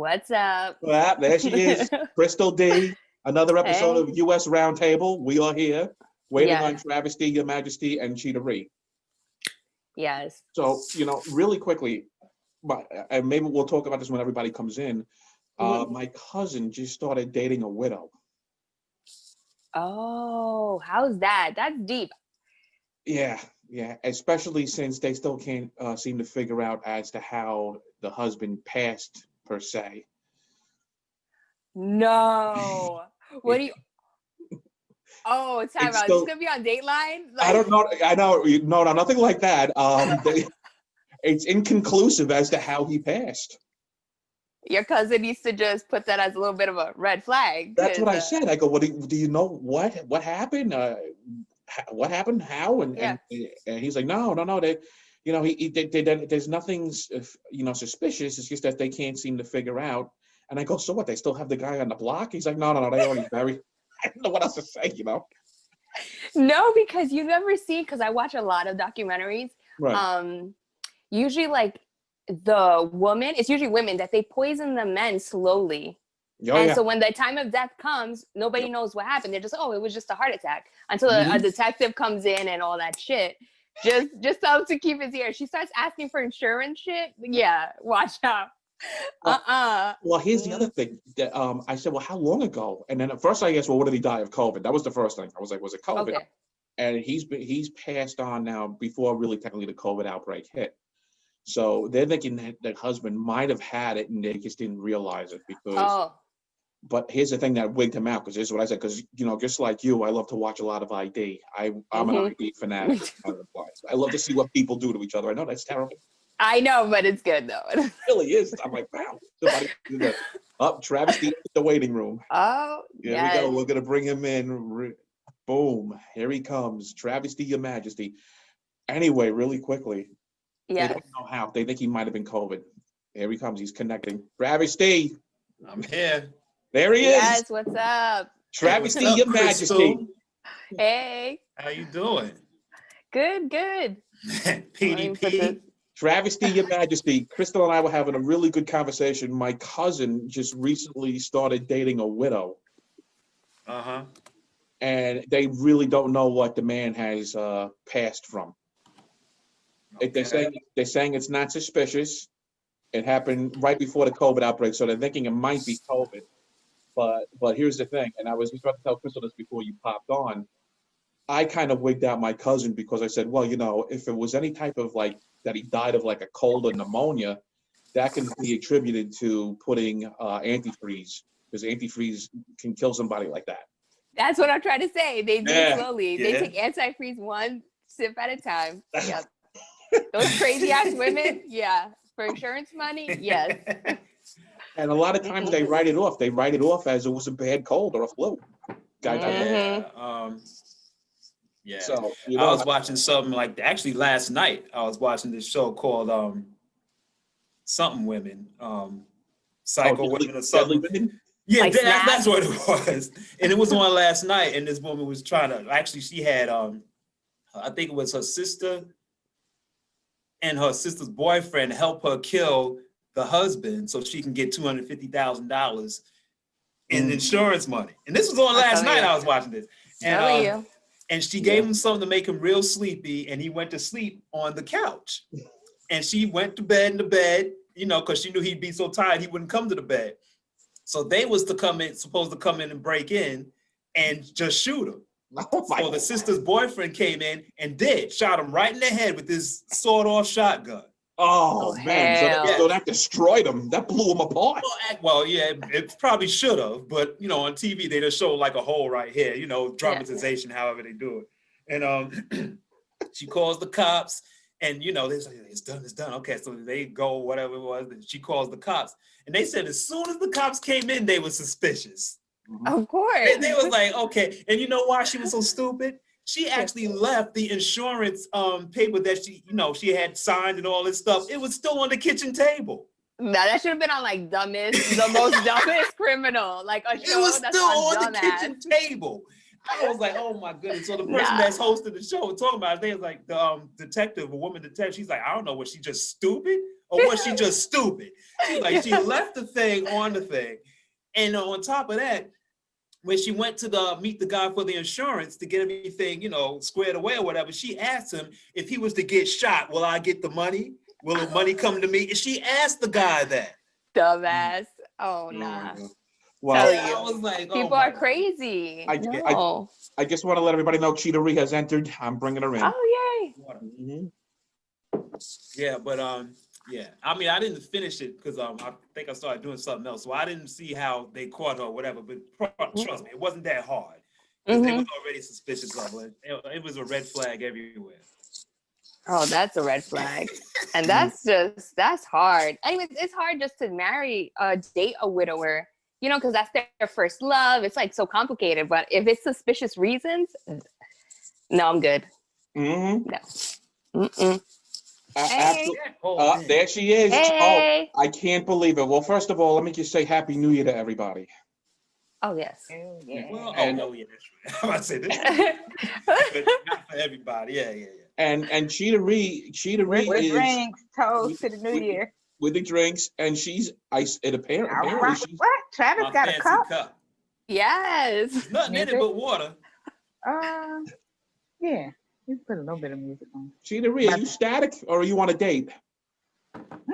What's up? Well, there she is, Krystal Dee. Another episode Hey. of US Roundtable. We are here waiting on Yes. Travesty Ya Majesty and Cheetah-Re. Yes. So, really quickly, and maybe we'll talk about this when everybody comes in. My cousin just started dating a widow. Oh, how's that? That's deep. Yeah. Especially since they still can't seem to figure out as to how the husband passed, per se. No. What do you? Oh, time It's out. still, This gonna be on Dateline? I don't know. I know. No, nothing like that. It's inconclusive as to how he passed. Your cousin needs to just put that as a little bit of a red flag. That's what I said. I go, what do you know? What happened? What happened? How? And he's like, no. They, there's nothing, suspicious. It's just that they can't seem to figure out. And I go, so what? They still have the guy on the block? He's like, no. They already buried. I don't know what else to say. No, because you never see. Because I watch a lot of documentaries. Right. Usually, like the woman, it's usually women that they poison the men slowly. So when the time of death comes, nobody knows what happened. They're just, it was just a heart attack. Until a detective comes in and all that shit. Just tell him to keep his ear. She starts asking for insurance shit. Yeah, watch out. Well, here's the other thing. That, I said, well, how long ago? And then at first I asked, well, what did he die of? COVID? That was the first thing. I was like, was it COVID? Okay. And he's passed on now before really technically the COVID outbreak hit. So they're thinking that the husband might have had it and they just didn't realize it because. But here's the thing that wigged him out, because this is what I said, because, just like you, I love to watch a lot of ID. I'm an ID fanatic. I love to see what people do to each other. I know that's terrible. I know, but it's good, though. It really is. I'm like, wow. Somebody do that. Travesty in the waiting room. Oh, Here we go. We're going to bring him in. Boom. Here he comes. Travesty Ya Majesty. Anyway, really quickly. They don't know how. They think he might have been COVID. Here he comes. He's connecting. Travesty. I'm here. There he is. Yes, what's up? Travesty Ya Majesty. Hey. How you doing? Good. PDP. Travesty Ya Majesty. Krystal and I were having a really good conversation. My cousin just recently started dating a widow. Uh-huh. And they really don't know what the man has passed from. Okay. They're saying it's not suspicious. It happened right before the COVID outbreak, so they're thinking it might be COVID. But here's the thing, and I was just about to tell Krystal this before you popped on. I kind of wigged out my cousin because I said, well, if it was any type of that he died of like a cold or pneumonia, that can be attributed to putting antifreeze, because antifreeze can kill somebody like that. That's what I'm trying to say. They do it slowly. Yeah. They take antifreeze one sip at a time. Yep. Those crazy ass women, for insurance money, yes. And a lot of times they write it off. They write it off as it was a bad cold or a flu. So I was watching something actually last night. I was watching this show called something women, Psycho Women or something. Women? Yeah, that's what it was. And it was on last night. And this woman was trying to she had I think it was her sister and her sister's boyfriend help her kill the husband so she can get $250,000 in insurance money. And this was on last night. I was watching this. And she gave him something to make him real sleepy, and he went to sleep on the couch. And she went to bed in the bed, because she knew he'd be so tired he wouldn't come to the bed. So they was supposed to come in and break in and just shoot him. So the sister's boyfriend came in and shot him right in the head with this sawed-off shotgun. Oh man! So that destroyed him. That blew him apart. Well, yeah, it probably should have, but on TV they just show like a hole right here. Dramatization, however they do it. And she calls the cops, and they say it's done. Okay, so they go whatever it was. And she calls the cops, and they said as soon as the cops came in, they were suspicious. Of course. They was like, okay, and you know why she was so stupid? She actually left the insurance paper that she had signed and all this stuff. It was still on the kitchen table. No, that should have been on the most dumbest criminal. Like a show it was that's still on the dumbass. kitchen table. I was like, oh my goodness. So the person that's hosting the show was talking about it. They was like the woman detective, she's like, I don't know, was she just stupid? or was she just stupid? She's like, she left the thing on the thing. And on top of that, when she went to meet the guy for the insurance to get everything, squared away or whatever, she asked him, if he was to get shot, will I get the money? Will the money come to me? And she asked the guy that. Dumbass. Oh, nah. Well, I was like, people are crazy. I just want to let everybody know Cheetah-Re has entered. I'm bringing her in. Oh, yay. Mm-hmm. Yeah, but yeah. I mean, I didn't finish it because I think I started doing something else, so I didn't see how they caught her or whatever. But trust me, it wasn't that hard. They was already suspicious of her. It was a red flag everywhere. Oh, that's a red flag. And that's hard. Anyways, it's hard just to date a widower, because that's their first love. It's like so complicated. But if it's suspicious reasons, no, I'm good. Mm-hmm. No. Mm-mm. Hey. There she is. Hey. Oh, I can't believe it. Well, first of all, let me just say Happy New Year to everybody. Oh, yes. Yeah. Well, yeah, that's right. I said this. But not for everybody. Yeah. And Cheetah-Re with drinks, toast to the New Year. With the drinks, and apparently she's... What? Travis got a cup? Yes. There's nothing in it but water. Yeah. You put a little bit of music on. Cheetah-Re, are you static or are you on a date?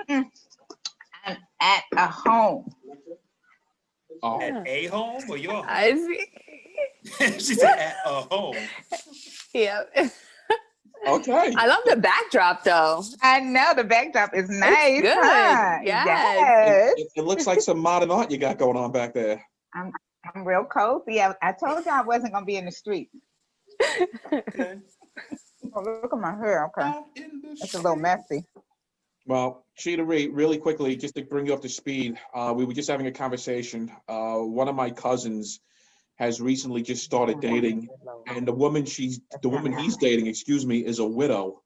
I'm at a home. Oh. At a home or your home? I see. She said at a home. Yep. Okay. I love the backdrop though. I know the backdrop is nice. It's good. Huh? Yes. It looks like some modern art you got going on back there. I'm real cozy. I told you I wasn't gonna be in the street. Okay. Oh, look at my hair. Okay. It's a little messy. Well, Cheetah-Re, really quickly, just to bring you up to speed, we were just having a conversation. One of my cousins has recently just started dating, and the woman he's dating, is a widow,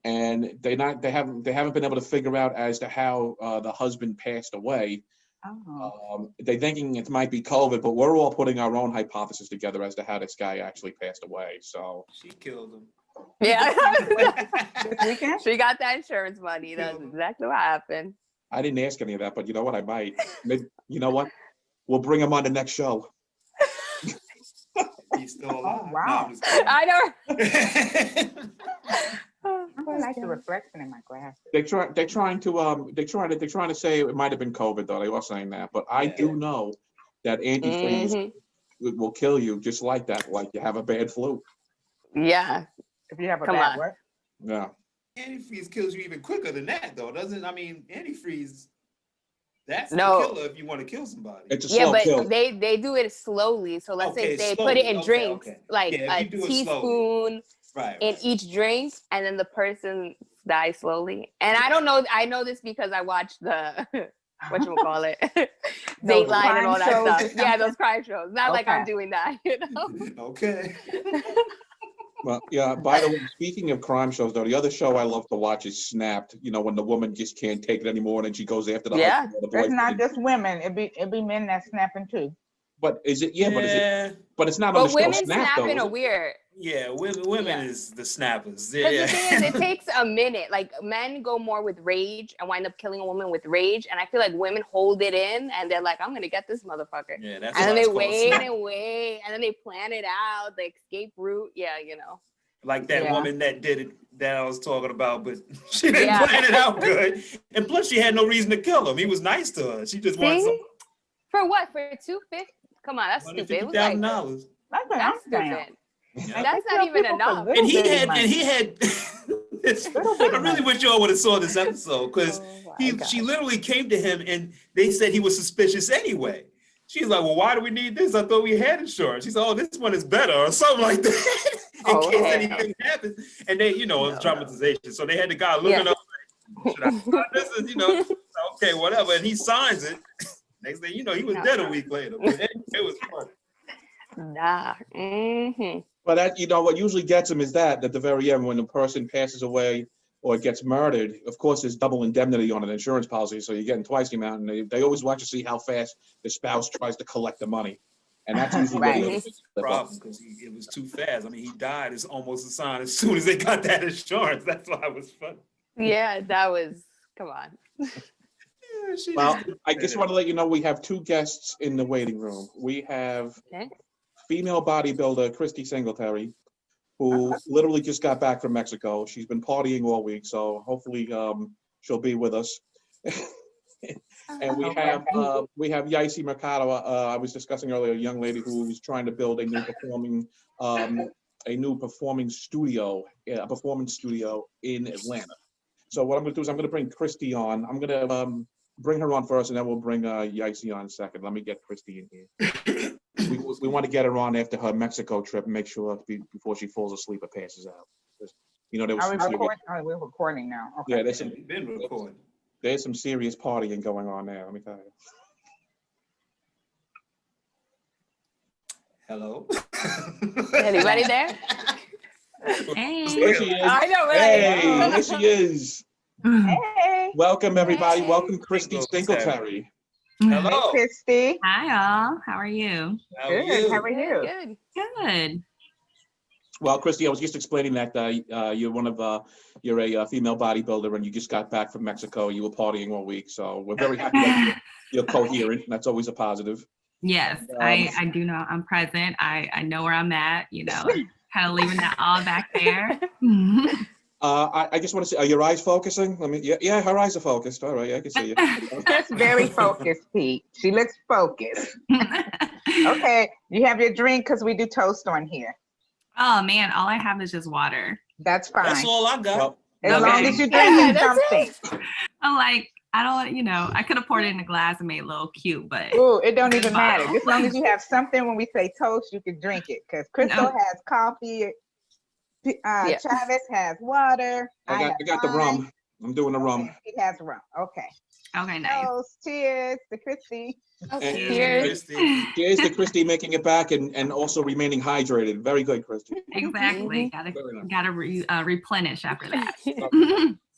and they haven't been able to figure out as to how the husband passed away. They're thinking it might be COVID, but we're all putting our own hypothesis together as to how this guy actually passed away. So she killed him. Yeah. She got that insurance money. That's exactly what happened. I didn't ask any of that, but you know what? I might. Maybe, you know what? We'll bring him on the next show. He's still alive. Oh, wow. No, I know. I like the reflection in my glasses. They're trying to say it might have been COVID though. They are saying that, but I do know that antifreeze will kill you just like that, like you have a bad flu. Yeah. If you have a bad what? Yeah. Antifreeze kills you even quicker than that though, doesn't? I mean, antifreeze. That's the killer if you want to kill somebody. It's a slow kill. they do it slowly. So let's say they put it in drinks, like a teaspoon in each drink, and then the person dies slowly. And I don't know. I know this because I watched the Dateline and all that stuff. Yeah, those crime shows. Not like I'm doing that, Okay. Well, yeah. By the way, speaking of crime shows, though, the other show I love to watch is Snapped. When the woman just can't take it anymore, and then she goes after the husband. It's not just women. It be men that's snapping too. But is it? Yeah, but it's not. But women snapping are weird. Yeah, women is the snappers. Because the thing is, it takes a minute. Like men go more with rage and wind up killing a woman with rage, and I feel like women hold it in and they're like, "I'm gonna get this motherfucker." Yeah, that's. And then they wait, and then they plan it out, the escape route. Yeah, Like that woman that did it that I was talking about, but she didn't plan it out good, and plus she had no reason to kill him. He was nice to her. She just wanted some. For what? For $250? Come on, that's stupid. It was like $50,000. That's stupid. Yeah. That's not even enough. And he had. I really wish y'all would have saw this episode because she literally came to him and they said he was suspicious anyway. She's like, "Well, why do we need this? I thought we had insurance." She said, "Oh, this one is better," or something like that, in case anything happens. And they, it's dramatization. So they had the guy looking up, like, "Should I sign this?" And okay, whatever. And he signs it. Next thing you know, he was dead a week later. But it was funny. Nah. Mm-hmm. But that, what usually gets them is that at the very end, when the person passes away or gets murdered, of course, there's double indemnity on an insurance policy, so you're getting twice the amount. And they always watch to see how fast the spouse tries to collect the money, and that's usually the problem because it was too fast. I mean, he died is almost a sign as soon as they got that insurance. That's why it was funny. Yeah, that was Come on. Well, I just want to let you know we have 2 guests in the waiting room. We have female bodybuilder Kristy Singletary, who literally just got back from Mexico. She's been partying all week, so hopefully she'll be with us. And we have Yaisi Mercado. I was discussing earlier, a young lady who is trying to build a new performance studio in Atlanta. So what I'm going to do is I'm going to bring Kristy on. I'm going to bring her on first, and then we'll bring Yaisi on second. Let me get Kristy in here. We want to get her on after her Mexico trip and make sure before she falls asleep or passes out. You know, there was we're recording now. Okay. Yeah, been recording. There's some serious partying going on there. Let me tell you. Hello. Anybody there? Hey. There she is. I know, right? Hey, there she is. Hey. Welcome, everybody. Welcome, Kristy Singletary. Hello. Hey, Kristy. Hi, all. How are you? Good. How are you? Good. Good. Well, Kristy, I was just explaining that you're a female bodybuilder, and you just got back from Mexico. You were partying all week, so we're very happy that you're coherent. That's always a positive. Yes, I do know I'm present. I know where I'm at, you know, kind of leaving that all back there. I just want to see, are your eyes focusing? I mean, yeah, her eyes are focused. All right, I can see you. That's very focused, Pete. She looks focused. Okay, you have your drink because we do toast on here. Oh man, all I have is just water. That's fine. That's all I got. Well, as long as you drink something. I'm like, I don't, you know, I could have poured it in a glass and made it a little cute, but ooh, it don't even matter. As long as you have something when we say toast, you can drink it. Because Krystal has coffee. Travis has water. I got the rum. I'm doing the rum. He has rum. Okay. Okay, nice. Toast. Cheers to Kristy. Cheers. Cheers to Kristy making it back and also remaining hydrated. Very good, Kristy. Exactly. Gotta replenish after that.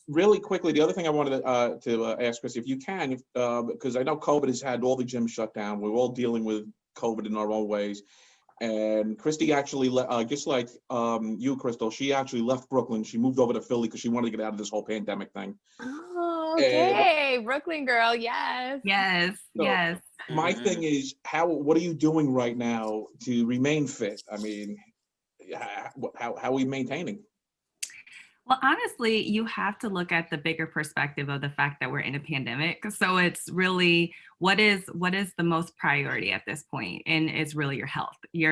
Really quickly, the other thing I wanted to ask Kristy, if you can, because I know COVID has had all the gyms shut down. We're all dealing with COVID in our own ways. And Kristy actually, just like you, Krystal, she actually left Brooklyn. She moved over to Philly because she wanted to get out of this whole pandemic thing. Oh, okay. And, Brooklyn girl, yes. Yes, so yes. My thing is, what are you doing right now to remain fit? I mean, how are we maintaining? Well, honestly, you have to look at the bigger perspective of the fact that we're in a pandemic. So it's really what is the most priority at this point? And it's really your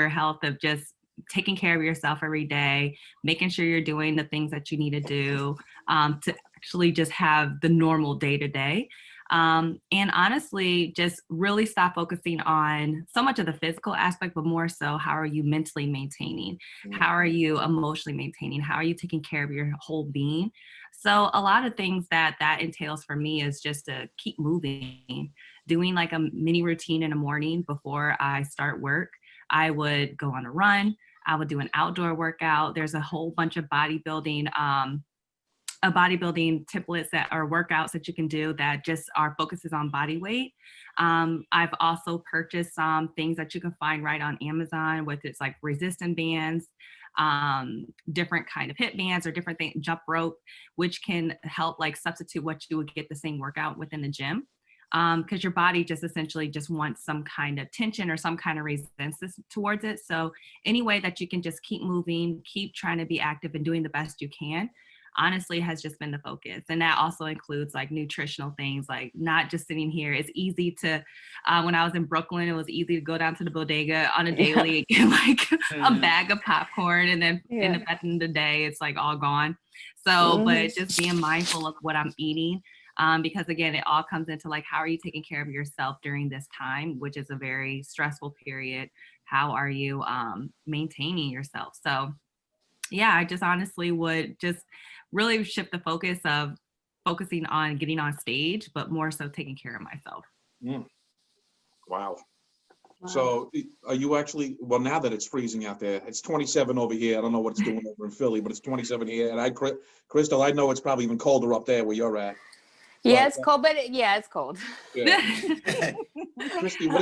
health of just taking care of yourself every day, making sure you're doing the things that you need to do to actually just have the normal day to day. And honestly, just really stop focusing on so much of the physical aspect, but more so, how are you mentally maintaining? How are you emotionally maintaining? How are you taking care of your whole being? So a lot of things that entails for me is just to keep moving, doing like a mini routine in the morning before I start work. I would go on a run. I would do an outdoor workout. There's a whole bunch of bodybuilding templates that are workouts that you can do that just are focuses on body weight. I've also purchased some things that you can find right on Amazon, with it's like resistance bands, different kind of hip bands or different things, jump rope, which can help like substitute what you would get the same workout within the gym. Because your body just essentially just wants some kind of tension or some kind of resistance towards it. So any way that you can just keep moving, keep trying to be active and doing the best you can, honestly has just been the focus. And that also includes like nutritional things, like not just sitting here. It's easy to, when I was in Brooklyn, it was easy to go down to the bodega on a daily, get like a bag of popcorn. And then in the end of the day, it's like all gone. So, but just being mindful of what I'm eating, because again, it all comes into like, how are you taking care of yourself during this time, which is a very stressful period? How are you maintaining yourself? So yeah, I just honestly would just really shift the focus of focusing on getting on stage, but more so taking care of myself. Wow. So are you actually, well, now that it's freezing out there, it's 27 over here. I don't know what it's doing over in Philly, but it's 27 here. And Krystal, I know it's probably even colder up there where you're at. Yeah, it's cold, but it's cold. Yeah. Kristy,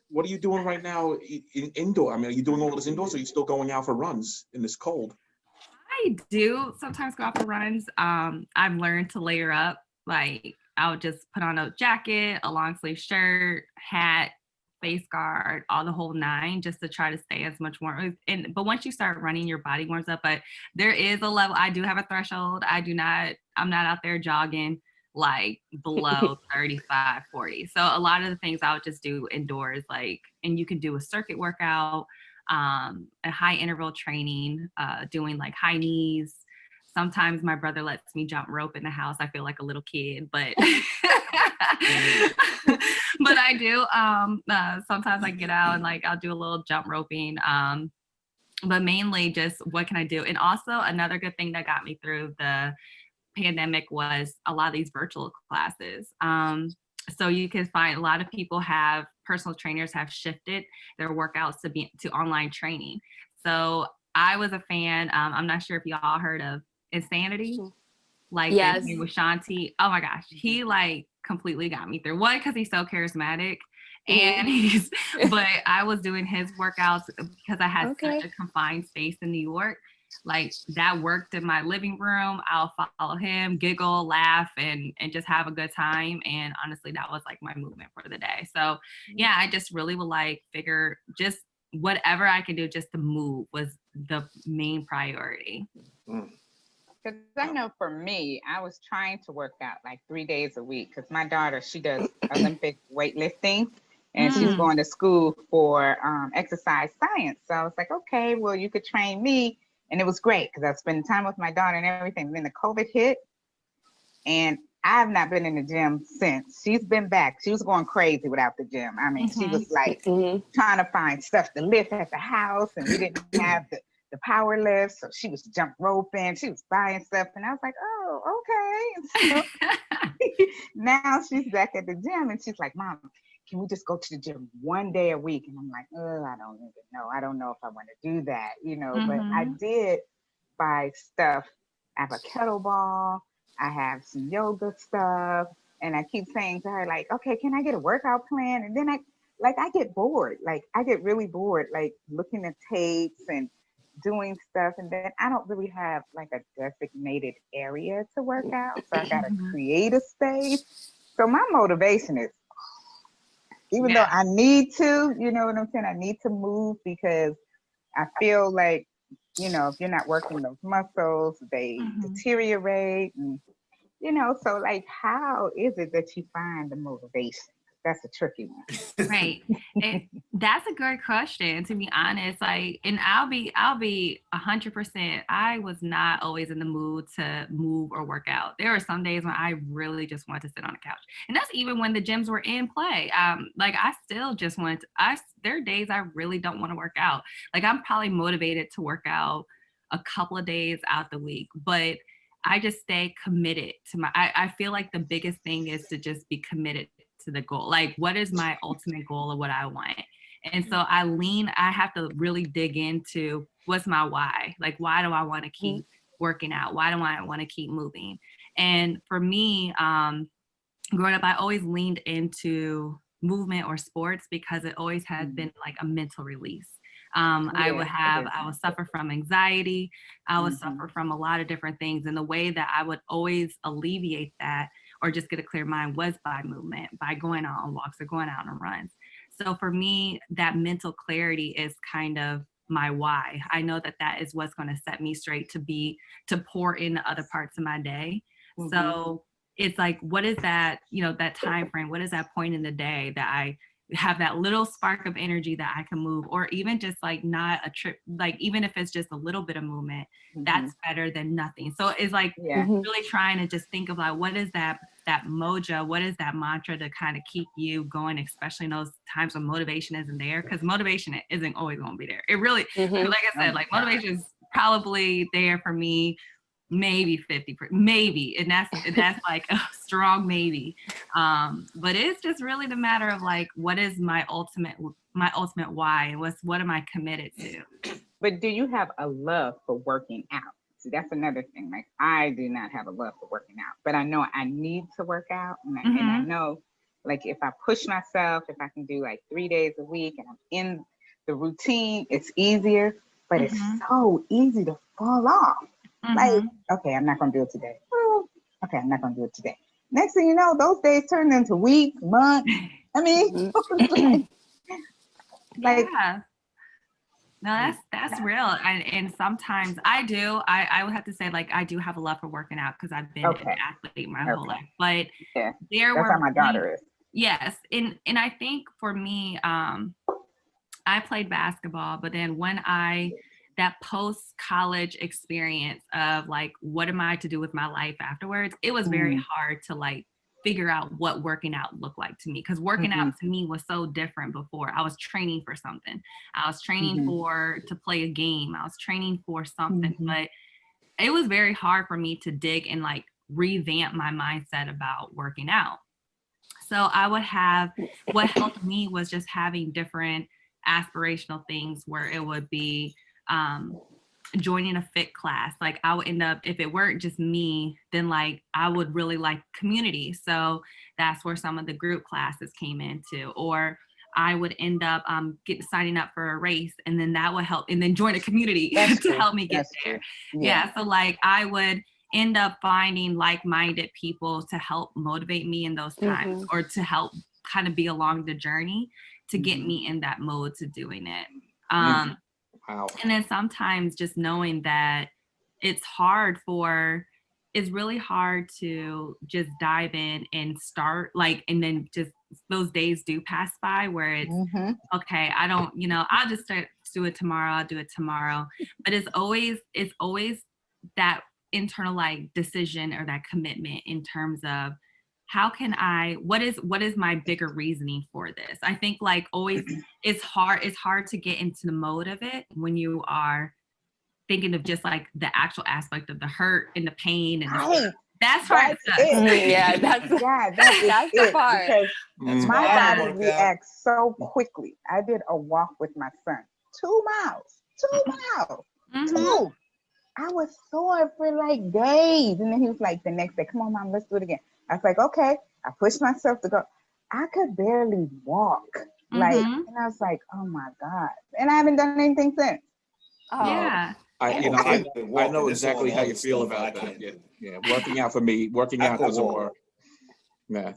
what are you doing right now indoor? I mean, are you doing all this indoors, or are you still going out for runs in this cold? I do sometimes go out for runs. I've learned to layer up Like I would just put on a jacket, a long sleeve shirt, hat, face guard, all the whole nine, just to try to stay as much warm. But once you start running, your body warms up. But there is a level. I do have a threshold. I'm not out there jogging like below 35, 40. So a lot of the things I would just do indoors, like, and you can do a circuit workout, a high interval training, doing like high knees. Sometimes my brother lets me jump rope in the house. I feel like a little kid, but but I do. Sometimes I get out and like I'll do a little jump roping. But mainly just what can I do? And also another good thing that got me through the pandemic was a lot of these virtual classes. So you can find a lot of people personal trainers have shifted their workouts to online training. So I was a fan. I'm not sure if y'all heard of Insanity, like yes. with Shanti. Oh my gosh, he like completely got me through. One, because he's so charismatic, and but I was doing his workouts because I had such a confined space in New York. Like that worked in my living room. I'll follow him, giggle, laugh, and just have a good time. And honestly, that was like my movement for the day. So yeah, I just really would like figure just whatever I could do just to move was the main priority. Because I know for me, I was trying to work out like 3 days a week because my daughter, she does Olympic weightlifting and she's going to school for exercise science. So I was like, okay, well, you could train me. And it was great because I was spending time with my daughter and everything. Then the COVID hit and I've not been in the gym since. She's been back. She was going crazy without the gym. I mean, she was like trying to find stuff to lift at the house and we didn't have the power lift. So she was jump roping. She was buying stuff. And I was like, oh, okay. And so now she's back at the gym and she's like, Mom, can we just go to the gym 1 day a week? And I'm like, oh, I don't even know. I don't know if I want to do that, but I did buy stuff. I have a kettlebell. I have some yoga stuff. And I keep saying to her, like, okay, can I get a workout plan? And then I get bored. Like, I get really bored, like looking at tapes and doing stuff. And then I don't really have like a designated area to work out. So I got to create a space. So my motivation is, even though I need to, you know what I'm saying? I need to move because I feel like, if you're not working those muscles, they deteriorate. And, so like, how is it that you find the motivation? That's a tricky one. Right. That's a good question, to be honest. Like, and I'll be 100%. I was not always in the mood to move or work out. There were some days when I really just wanted to sit on the couch. And that's even when the gyms were in play. Like I still just there are days I really don't want to work out. Like I'm probably motivated to work out a couple of days out the week, but I just stay committed to I feel like the biggest thing is to just be committed to the goal. Like, what is my ultimate goal of what I want? And so I have to really dig into what's my why? Like, why do I want to keep working out? Why do I want to keep moving? And for me, growing up, I always leaned into movement or sports because it always has been like a mental release. I would suffer from anxiety. I would suffer from a lot of different things. And the way that I would always alleviate that or just get a clear mind was by movement, by going out on walks or going out on runs. So for me, that mental clarity is kind of my why. I know that is what's going to set me straight to pour into other parts of my day. So it's like, what is that, that time frame? What is that point in the day that I have that little spark of energy that I can move, or even just like not a trip, like even if it's just a little bit of movement, that's better than nothing. So it's like really trying to just think of like, what is that mojo, what is that mantra to kind of keep you going, especially in those times when motivation isn't there, because motivation isn't always going to be there. It really, like I said, like motivation is probably there for me maybe 50%, maybe, and that's like a strong maybe. But it's just really the matter of like, what is my ultimate why, and what am I committed to? But do you have a love for working out? See, that's another thing. Like, I do not have a love for working out, but I know I need to work out, and I know, like, if I push myself, if I can do like 3 days a week, and I'm in the routine, it's easier. But it's so easy to fall off. Like, okay, I'm not gonna do it today. Okay, I'm not gonna do it today. Next thing you know, those days turned into weeks, months. I mean, like yeah. No, that's real. And sometimes I would have to say, like, I do have a love for working out because I've been an athlete my whole life. But yeah, there that's were how my daughter is. Yes. And I think for me, I played basketball, but then when that post-college experience of like, what am I to do with my life afterwards? It was very hard to like figure out what working out looked like to me, because working out to me was so different before. I was training for something. I was training to play a game. I was training for something, but it was very hard for me to dig and like revamp my mindset about working out. So what helped me was just having different aspirational things where it would be joining a fit class. Like I would end up, if it weren't just me, then like I would really like community. So that's where some of the group classes came into, or I would end up signing up for a race, and then that would help, and then join a community to help me get there. Yeah. So like I would end up finding like-minded people to help motivate me in those times, or to help kind of be along the journey to get me in that mode to doing it. And then sometimes just knowing that it's really hard to just dive in and start, like, and then just those days do pass by where it's okay, I don't, I'll just do it tomorrow. I'll do it tomorrow. But it's always that internal like decision or that commitment in terms of how can what is my bigger reasoning for this? I think like always it's hard to get into the mode of it when you are thinking of just like the actual aspect of the hurt and the pain and that's hard. That's the part. Because my body reacts so quickly. I did a walk with my son, 2 miles. Two. I was sore for like days. And then he was like, the next day, come on, Mom, let's do it again. I was like, okay. I pushed myself to go. I could barely walk. Like, and I was like, oh my God. And I haven't done anything since. Oh. Yeah. I know exactly how you feel about that. Yeah. Working out for me, doesn't work. I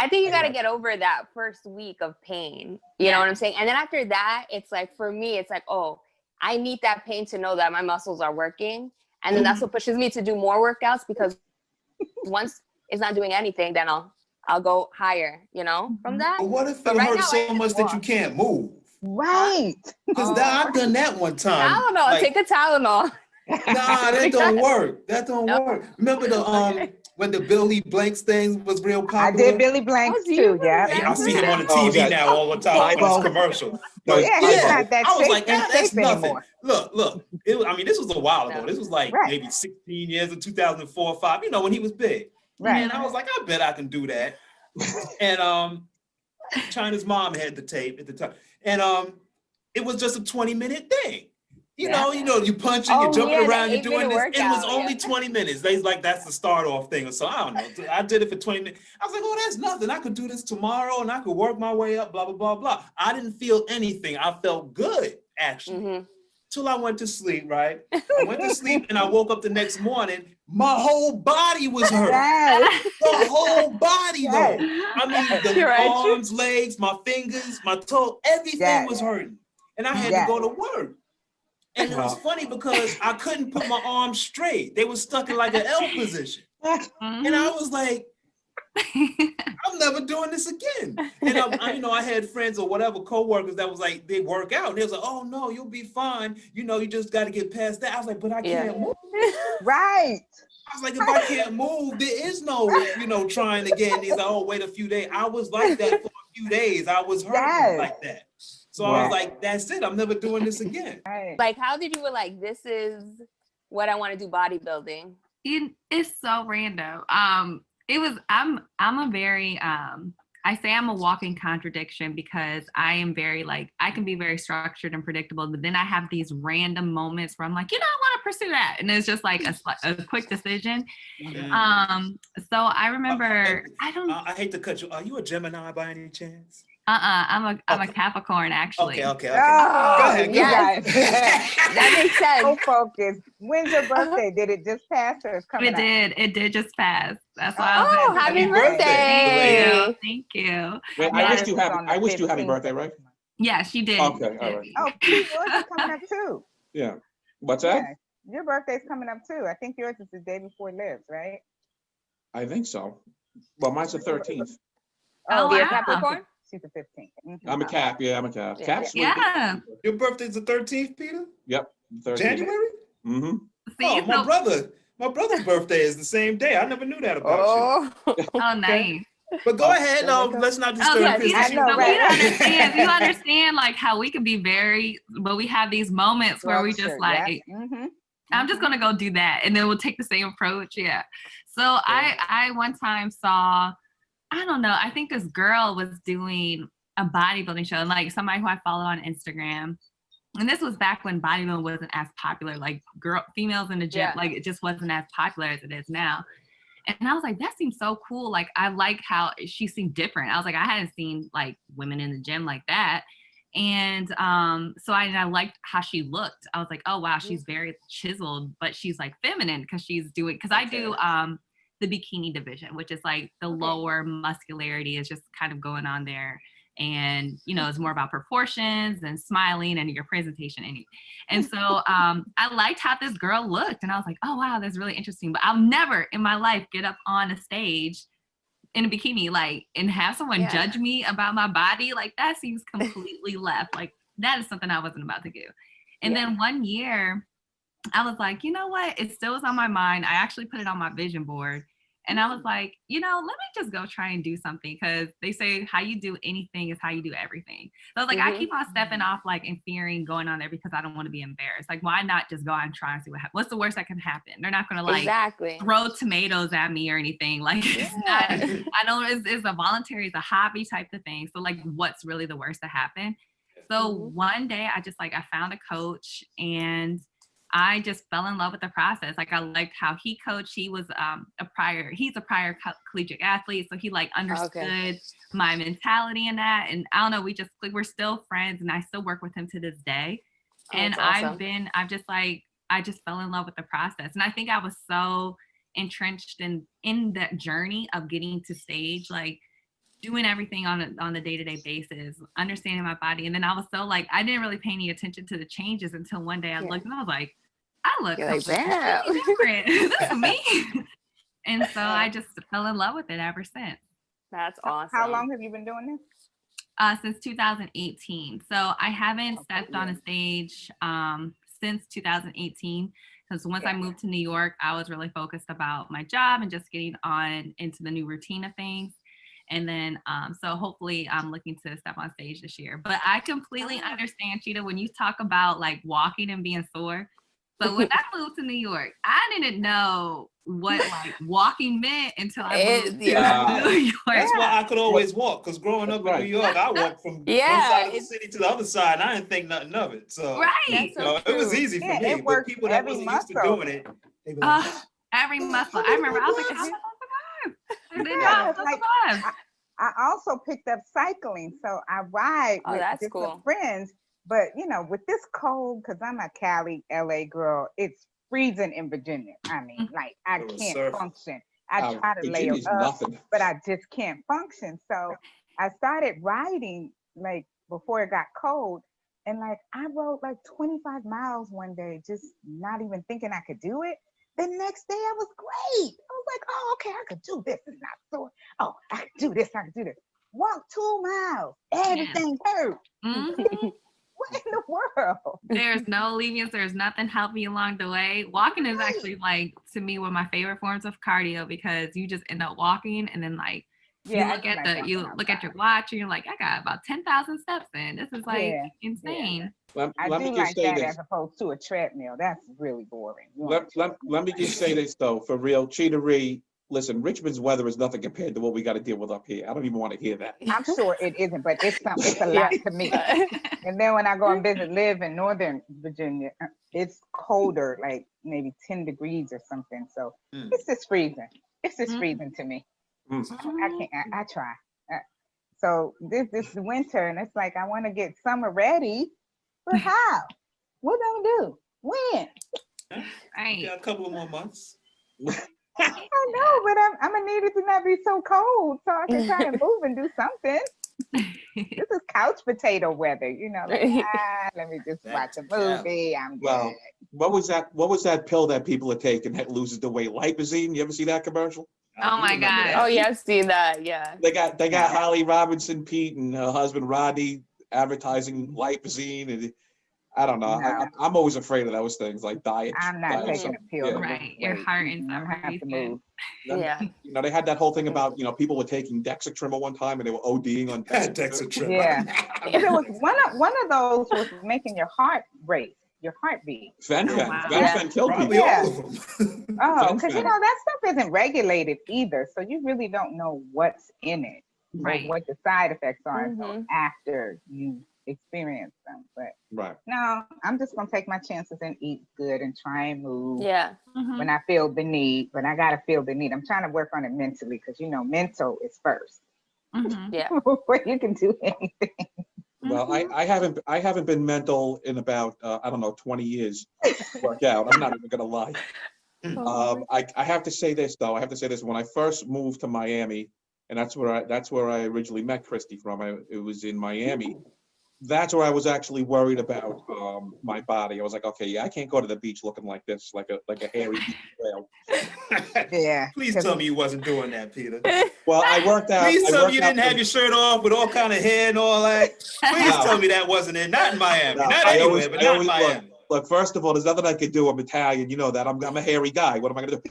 think you got to get over that first week of pain. You know what I'm saying? And then after that, it's like, for me, it's like, oh, I need that pain to know that my muscles are working. And then that's what pushes me to do more workouts, because once it's not doing anything, then I'll go higher, from that. But what if it hurts so much that you can't move? Right. Because I've done that one time. Tylenol, like, take a Tylenol. Nah, that don't work. That don't work. Remember when the Billy Blanks thing was real popular? I did Billy Blanks too, I see him on the TV now all the time on his commercial. He's not that I was like, that's nothing. Anymore. Look. This was a while ago. This was like maybe 16 years in 2004 or 5, when he was big. Right. And I was like, I bet I can do that. And China's mom had the tape at the time. And it was just a 20-minute thing. You know, you punching, you're jumping around, you're doing this. It was only 20 minutes. They like, that's the start off thing. So I don't know. I did it for 20 minutes. I was like, oh, that's nothing. I could do this tomorrow and I could work my way up, blah, blah, blah, blah. I didn't feel anything. I felt good, actually. Till I went to sleep, right? I went to sleep and I woke up the next morning. My whole body was hurt. The whole body, though. I mean, the arms, legs, my fingers, my toe, everything was hurting. And I had to go to work. And it was funny because I couldn't put my arms straight. They were stuck in like an L position. And I was like, I'm never doing this again. And I had friends or whatever, coworkers that was like, they work out. And they was like, oh no, you'll be fine. You just got to get past that. I was like, but I can't move. Right. I was like, if I can't move, there is no, trying again. He's like, oh, wait a few days. I was like that for a few days. I was hurting like that. So I was like, that's it. I'm never doing this again. Like, how did you like, this is what I want to do bodybuilding? It's so random. I'm a very, I say I'm a walking contradiction because I am very I can be very structured and predictable, but then I have these random moments where I'm like, I want to pursue that. And it's just like a quick decision. So I remember, I hate to cut you. Are you a Gemini by any chance? I'm a Capricorn, actually. Okay. Oh, Go ahead. Yes. That makes sense. So focused. When's your birthday? Did it just pass or it's coming up? It did just pass. That's why I was Oh, happy birthday. Thank you. Wait, I wished you happy birthday, right? Yeah, she did. Okay, all right. Oh, Pete, yours is coming up too. Yeah. What's that? Yeah, your birthday's coming up too. I think yours is the day before Liv's, right? I think so. Well, mine's the 13th. Oh, you're a wow. Capricorn? She's the 15th. Mm-hmm. I'm a Cap. Yeah, I'm a Cap. Yeah. Cap's Yeah. Your birthday's the 13th, Peter? Yep. 13th. January? Mm-hmm. See, Oh, my brother's birthday is the same day. I never knew that about you. Oh, nice. But go ahead. Let's not disturb Peter, Christy. I know, right? you understand like how we can be but we have these moments where we just like, I'm just gonna go do that, and then we'll take the same approach. Yeah. So I one time saw, I don't know, I think this girl was doing a bodybuilding show, and like somebody who I follow on Instagram. And this was back when bodybuilding wasn't as popular, like females in the gym, like it just wasn't as popular as it is now. And I was like, that seems so cool. Like, I like how she seemed different. I was like, I hadn't seen like women in the gym like that. And so I liked how she looked. I was like, oh, wow, she's very chiseled, but she's like feminine because I do the bikini division, which is like the lower muscularity is just kind of going on there. And, you know, it's more about proportions and smiling and your presentation. And so I liked how this girl looked. And I was like, oh, wow, that's really interesting. But I'll never in my life get up on a stage in a bikini, like, and have someone judge me about my body. Like, that seems completely left. Like, that is something I wasn't about to do. And then one year, I was like, you know what? It still was on my mind. I actually put it on my vision board. And I was like, you know, let me just go try and do something, because they say how you do anything is how you do everything. So I was like, I keep on stepping off, like, and fearing going on there because I don't want to be embarrassed. Like, why not just go out and try and see what's the worst that can happen? They're not going to like throw tomatoes at me or anything. Like, it's not, I know it's a voluntary, it's a hobby type of thing. So like, what's really the worst to happen? So one day I found a coach, and I just fell in love with the process. Like, I liked how he coached. He was he's a prior collegiate athlete. So he like understood my mentality in that. And I don't know, we're still friends, and I still work with him to this day. And awesome. I just fell in love with the process. And I think I was so entrenched in that journey of getting to stage, like doing everything on the day-to-day basis, understanding my body. And then I was so like, I didn't really pay any attention to the changes until one day I looked and I was like, I look completely different. This is me. And so I just fell in love with it ever since. That's awesome. How long have you been doing this? Since 2018. So I haven't stepped on a stage since 2018. Because once I moved to New York, I was really focused about my job and just getting on into the new routine of things. And then, so hopefully I'm looking to step on stage this year. But I completely understand, Cheetah, when you talk about like walking and being sore. So when I moved to New York, I didn't know what like walking meant until I moved to New York. That's why I could always walk, because growing up in New York, I walked from one side of the city to the other side, and I didn't think nothing of it. So, you know, it was easy for me. But people that wasn't used to doing it, they were like, every muscle. I remember I was like, I also picked up cycling, so I ride with different friends. But you know, with this cold, because I'm a Cali, LA girl, it's freezing in Virginia. I mean, like I can't function. I try to lay up, but I just can't function. So I started riding like before it got cold, and like I rode like 25 miles one day, just not even thinking I could do it. The next day I was great. I was like, oh, okay, I could do this. It's not sore. Oh, I could do this. I could do this. Walk 2 miles. Everything hurt. What in the world? There's no lenience. There's nothing helping you along the way. Walking is actually like, to me, one of my favorite forms of cardio, because you just end up walking and then like, you look at your watch and you're like, I got about 10,000 steps in. This is like insane. I do like that as opposed to a treadmill. That's really boring. Let me just say this though, for real, Cheetah-Re, listen, Richmond's weather is nothing compared to what we got to deal with up here. I don't even want to hear that. I'm sure it isn't, but it's a lot to me. And then when I go and live in Northern Virginia, it's colder, like maybe 10 degrees or something. So it's just freezing. It's just freezing to me. I can't. I try. So this is winter, and it's like I want to get summer ready, but how? What am I gonna do? When? Right. Got a couple of more months. I know, but I'm gonna need it to not be so cold, so I can kind of move and do something. This is couch potato weather, you know. Like, let me just watch a movie. I'm good. Well, what was that pill that people are taking that loses the weight? Lipozene. You ever see that commercial? Oh my God. Oh yeah, I've seen that. Yeah. They got Holly Robinson Pete and her husband Rodney advertising Lipozene, and I don't know. No. I'm always afraid of those things like diet. I'm not taking a pill. Yeah. Right. Your heart and I'm gonna have to move. Yeah. You know, they had that whole thing about, you know, people were taking Dexatrim at one time and they were ODing on Dexatrim. Yeah. But it was one of those was making your heart rate, your heartbeat. Fen killed people. Yeah. Oh, because you know that stuff isn't regulated either, so you really don't know what's in it, right? Or what the side effects are until after you experience them. But no, I'm just gonna take my chances and eat good and try and move. Yeah. When I feel the need, but I gotta feel the need. I'm trying to work on it mentally because you know mental is first. Yeah. Before you can do anything. Well, I haven't been mental in about I don't know 20 years. Work out. I'm not even gonna lie. I have to say this though. When I first moved to Miami, and that's where I originally met Kristy from. It was in Miami. That's where I was actually worried about my body. I was like, okay, I can't go to the beach looking like this, like a hairy beach whale. Yeah. Please tell me you wasn't doing that, Peter. Well, I worked out. Please tell me you didn't have your shirt off with all kind of hair and all that. Please tell me that wasn't it. Not in Miami. Not anywhere, but not in Miami. Look, first of all, there's nothing I could do. I'm Italian, you know that. I'm a hairy guy. What am I gonna do?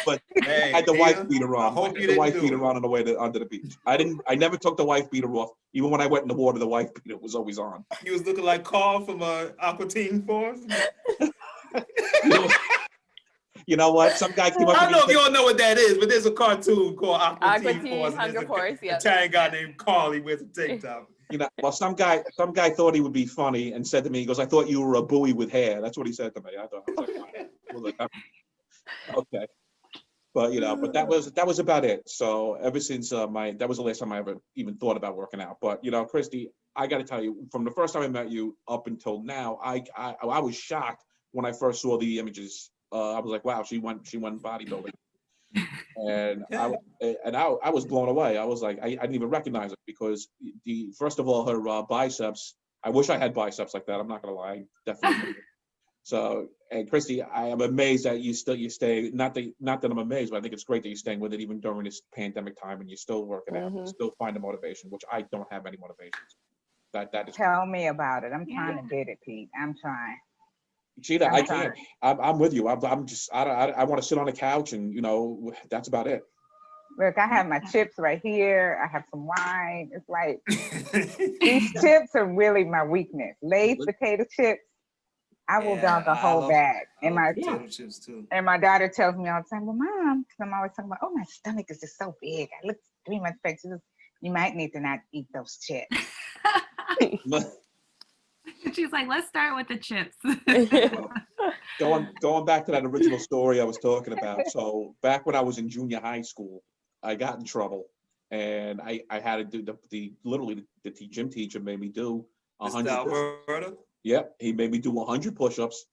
But I had the wife beater on. I had the wife beater on the way under the beach. I never took the wife beater off. Even when I went in the water, the wife beater was always on. You was looking like Carl from Aqua Teen Force. You know what? Some guy came up. I don't know if you all know what that is, but there's a cartoon called Aqua Teen Teen Force. Hunger Force. Yeah. Italian guy named Carl. He wears a tank top. You know, well, some guy thought he would be funny and said to me, he goes, "I thought you were a buoy with hair." That's what he said to me. I was like, okay. But you know, but that was about it. So ever since that was the last time I ever even thought about working out. But you know, Kristy, I got to tell you, from the first time I met you up until now, I was shocked when I first saw the images. I was like, wow, she went bodybuilding. And I was blown away. I was like, I didn't even recognize it because first of all, her biceps. I wish I had biceps like that. I'm not gonna lie, definitely. So, and Kristy, I am amazed that you stay. Not that I'm amazed, but I think it's great that you're staying with it even during this pandemic time, and you're still working out, and still find the motivation, which I don't have any motivations. That is. Tell me about it. I'm trying to get it, Pete. I'm trying. Cheetah, I can't. I'm with you. I'm just. I want to sit on the couch, and you know, that's about it. Look, I have my chips right here. I have some wine. It's like these chips are really my weakness. Lay's potato chips. I will dog a whole bag. And my chips too. And my daughter tells me all the time, "Well, Mom," because I'm always talking about, "Oh, my stomach is just so big. I look 3 months back. You might need to not eat those chips." She's like, let's start with the chips. Going back to that original story I was talking about. So back when I was in junior high school, I got in trouble, and I had to do the gym teacher made me do 100. Yep, he made me do 100 push-ups,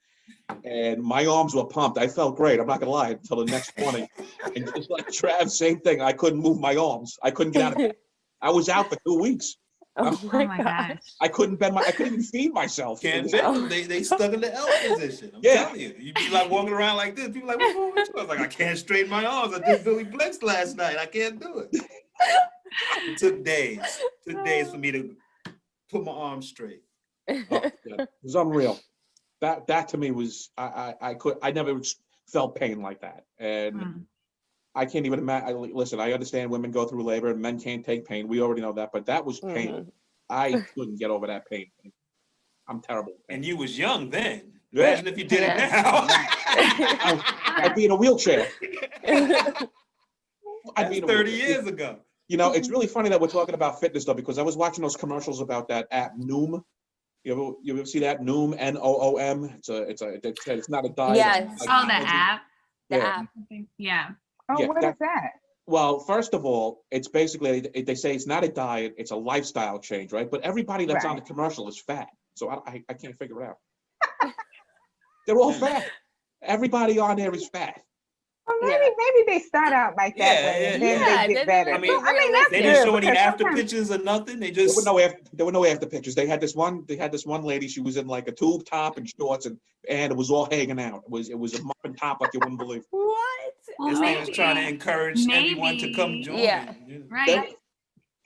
and my arms were pumped. I felt great. I'm not gonna lie. Until the next morning, and just like Trav, same thing. I couldn't move my arms. I couldn't get out of bed. I was out for 2 weeks. Oh my gosh. I couldn't even feed myself. Can't bend them. They stuck in the L position. I'm telling you. You'd be like walking around like this. People like, what's wrong with you? I was like, I can't straighten my arms. I did Billy Blinks last night. I can't do it. It took days. It took days for me to put my arms straight. Oh, it was unreal. That to me was I never felt pain like that. And I can't even imagine. Listen, I understand women go through labor and men can't take pain. We already know that, but that was pain. I couldn't get over that pain. I'm terrible. And you was young then. Imagine if you did it now. I'd be in a wheelchair. I'd be 30 years ago. You know, it's really funny that we're talking about fitness though, because I was watching those commercials about that app Noom. You ever see that Noom? Noom. It's not a diet. Yes. The app. The app. Yeah. Oh, what is that? Well, first of all, it's basically, they say it's not a diet, it's a lifestyle change, right? But everybody that's on the commercial is fat. So I can't figure it out. They're all fat. Everybody on there is fat. Well, maybe they start out like that way and then they get better. I mean, that's they didn't show any after pictures or nothing. They just there were no after pictures. They had this one lady. She was in like a tube top and shorts, and it was all hanging out. It was a muffin top like you wouldn't believe. What? This thing was trying to encourage everyone to come join. Yeah. Right.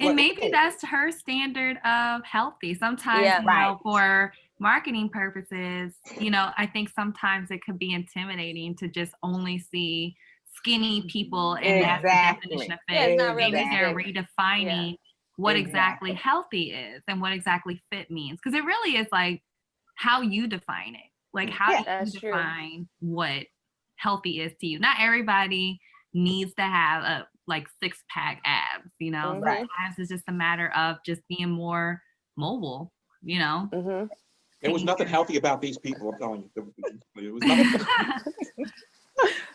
And maybe that's her standard of healthy. Sometimes, you know, for marketing purposes, you know, I think sometimes it could be intimidating to just only see skinny people and that's the definition of fit. Maybe they're redefining what exactly healthy is and what exactly fit means. Because it really is like how you define it. Like how do you define what healthy is to you? Not everybody needs to have a like 6-pack abs, you know. Abs is just a matter of just being more mobile, you know. There was nothing healthy about these people, I'm telling you. It was nothing.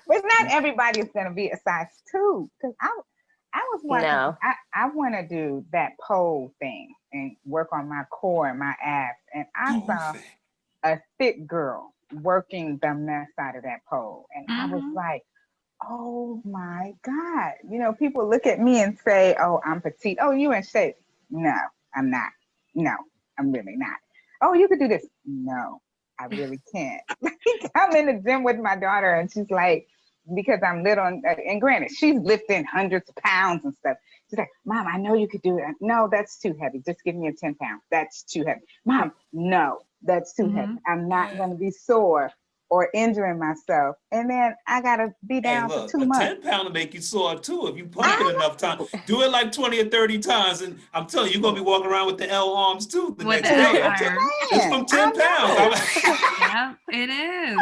But not everybody is going to be a size 2. Because I was watching, I want to do that pole thing and work on my core and my abs. And I saw a thick girl working the mess out of that pole. And I was like, oh my God. You know, people look at me and say, oh, I'm petite. Oh, you in shape. No, I'm not. No, I'm really not. Oh, you could do this. No, I really can't. I'm in the gym with my daughter and she's like, because I'm little, and granted, she's lifting hundreds of pounds and stuff. She's like, Mom, I know you could do it. No, that's too heavy. Just give me a 10 pound. That's too heavy. Mom, no, that's too heavy. I'm not going to be sore or injuring myself. And then I got to be down for 2 months. 10 pound will make you sore too if you pump it enough time. Do it like 20 or 30 times. And I'm telling you, you're going to be walking around with the L arms too the next day. It's from 10 pounds. Yeah, it is.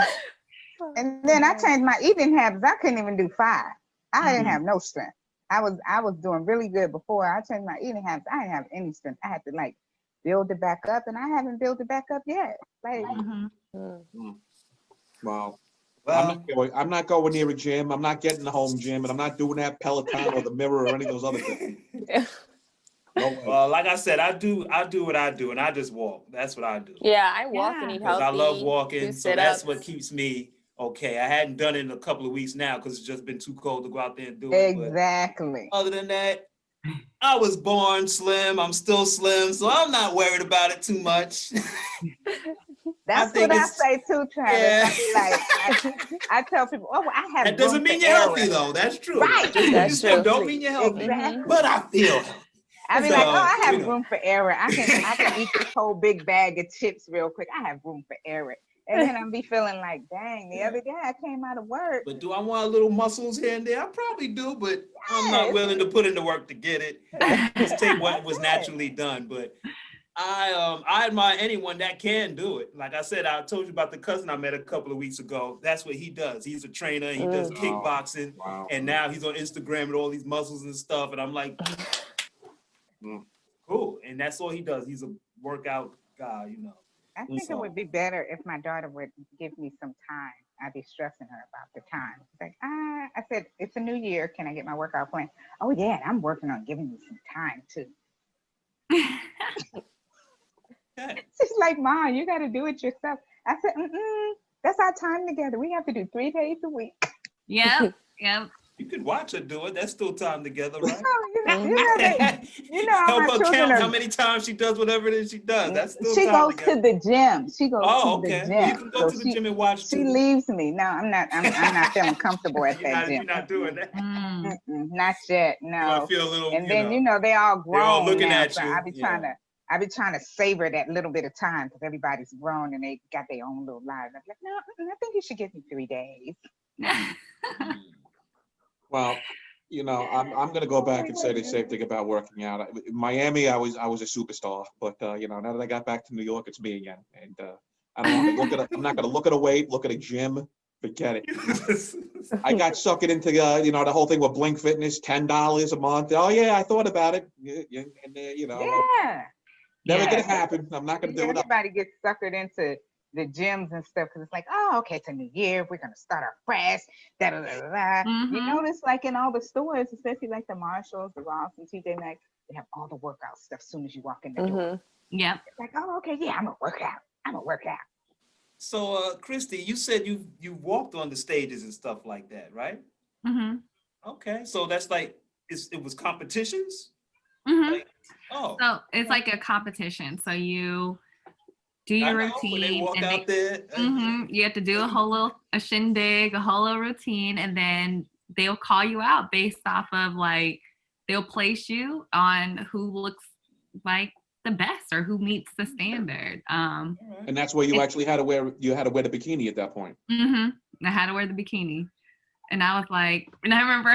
And then I changed my eating habits. I couldn't even do 5. I didn't have no strength. I was doing really good before. I changed my eating habits. I didn't have any strength. I had to like build it back up, and I haven't built it back up yet. Like, wow. Well, I'm not going near a gym. I'm not getting the home gym, and I'm not doing that Peloton or the Mirror or any of those other things. Well, like I said, I do what I do, and I just walk. That's what I do. Yeah, I walk and eat healthy. I love walking, so that's what keeps me okay. I hadn't done it in a couple of weeks now because it's just been too cold to go out there and do it. Exactly. Other than that, I was born slim. I'm still slim, so I'm not worried about it too much. That's what I say too, Travis. Yeah. I tell people, oh, I have. That doesn't mean you're healthy, though. That's true. Right. That's true. Don't mean you're healthy. Exactly. But I feel healthy. I mean, like, oh, I have room for error. I can eat this whole big bag of chips real quick. I have room for error. And then I'll be feeling like, dang, the other day I came out of work. But do I want a little muscles here and there? I probably do, but I'm not willing to put in the work to get it. Just take what was naturally done. But I admire anyone that can do it. Like I said, I told you about the cousin I met a couple of weeks ago. That's what he does. He's a trainer. He does kickboxing. Wow. And now he's on Instagram with all these muscles and stuff. And I'm like, cool. And that's all he does. He's a workout guy, you know. I think it would be better if my daughter would give me some time. I'd be stressing her about the time. It's like, I said, it's a new year. Can I get my workout plan? Oh, yeah, I'm working on giving you some time, too. She's like, Mom, you got to do it yourself. I said, that's our time together. We have to do 3 days a week. Yeah. You could watch her do it. That's still time together, right? You know help her count how many times she does whatever it is she does. That's still she time goes to the gym. She goes to the gym. Well, you can go to the gym and watch. She leaves me. No, I'm not feeling comfortable at that gym. You're not doing that. Not yet. No. I feel a little. And then they all grown. They're all looking now, at so you. I be trying to savor that little bit of time because everybody's grown and they got their own little lives. I'm like, no, I think you should give me 3 days. Well, you know, I'm gonna go back and say the same thing about working out. In Miami, I was a superstar, but you know, now that I got back to New York, it's me again, and I don't want to look at. I'm not gonna look at a weight, look at a gym. Forget it. I got sucked into you know, the whole thing with Blink Fitness, $10 a month. Oh yeah, I thought about it, and you know, never gonna happen. I'm not gonna do it. Everybody gets suckered into the gyms and stuff, because it's like, oh, okay, it's a new year, we're gonna start our fresh, da da da da. You notice like in all the stores, especially like the Marshalls, the Ross, and TJ Maxx, they have all the workout stuff as soon as you walk in the door. Yeah. It's like, oh, okay, yeah, I'm gonna work out. So, Kristy, you said you walked on the stages and stuff like that, right? Okay, so that's like it was competitions. Like, so it's like a competition. So you do your routine. They walk out there. You have to do a shindig, a whole little routine, and then they'll call you out based off of like they'll place you on who looks like the best or who meets the standard. And that's where you actually had to wear the bikini at that point. I had to wear the bikini. And I was like, and I remember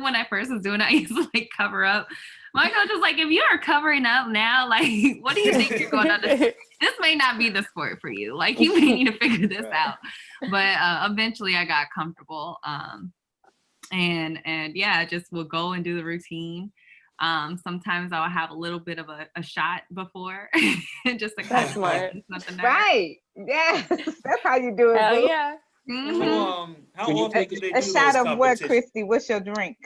when I first was doing it, I used to like cover up. My coach was like, if you are covering up now, like, what do you think you're going to do? This may not be the sport for you. Like, you may need to figure this out. But eventually I got comfortable. And yeah, just will go and do the routine. Sometimes I'll have a little bit of a shot before. Just to That's smart. Right. Yes. That's how you do it. Hell boo. yeah. So, how often do they do A shot those of what, competitions? Kristy? What's your drink?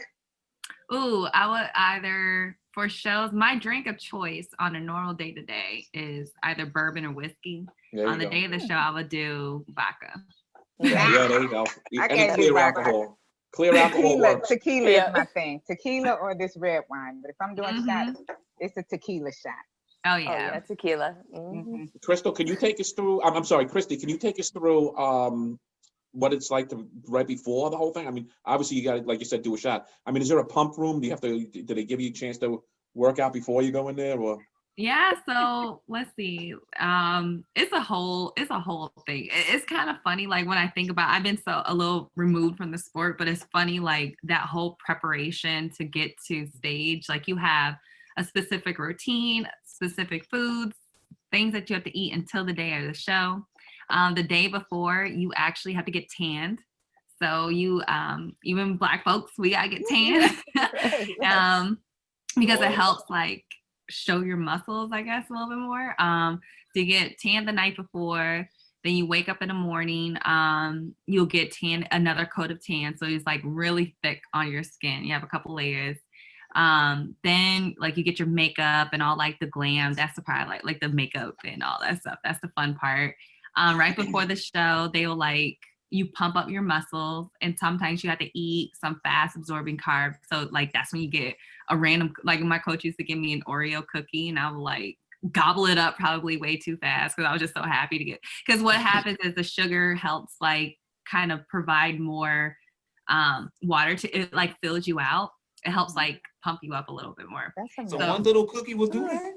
Ooh, I would either, for shows, my drink of choice on a normal day-to-day is either bourbon or whiskey. On the day of the show, I would do vodka. Yeah, there you go. I Any can't do clear vodka. alcohol. Clear alcohol works. Tequila is my thing. Tequila or this red wine. But if I'm doing shots, it's a tequila shot. Oh yeah. Oh, yeah, tequila. Krystal, can you take us through? I'm sorry, Kristy. Can you take us through what it's like right before the whole thing? I mean, obviously you got to, like you said, do a shot. I mean, is there a pump room? Do they give you a chance to work out before you go in there, or? Yeah, so let's see. It's a whole thing. It's kind of funny, like when I think about, I've been a little removed from the sport, but it's funny, like that whole preparation to get to stage. Like you have a specific routine, specific foods, things that you have to eat until the day of the show. The day before, you actually have to get tanned. So you, even Black folks, we gotta get tanned. Because it helps like show your muscles, I guess, a little bit more. So you get tanned the night before, then you wake up in the morning, you'll get tan, another coat of tan. So it's like really thick on your skin. You have a couple layers. Then like you get your makeup and all like the glam. That's the part like the makeup and all that stuff. That's the fun part. Right before the show, they will like, you pump up your muscles, and sometimes you have to eat some fast absorbing carbs. So like, that's when you get a random, like my coach used to give me an Oreo cookie and I would like gobble it up probably way too fast because I was just so happy to get, because what happens is the sugar helps like kind of provide more water to it, like fills you out. It helps like pump you up a little bit more. So one little cookie will do that?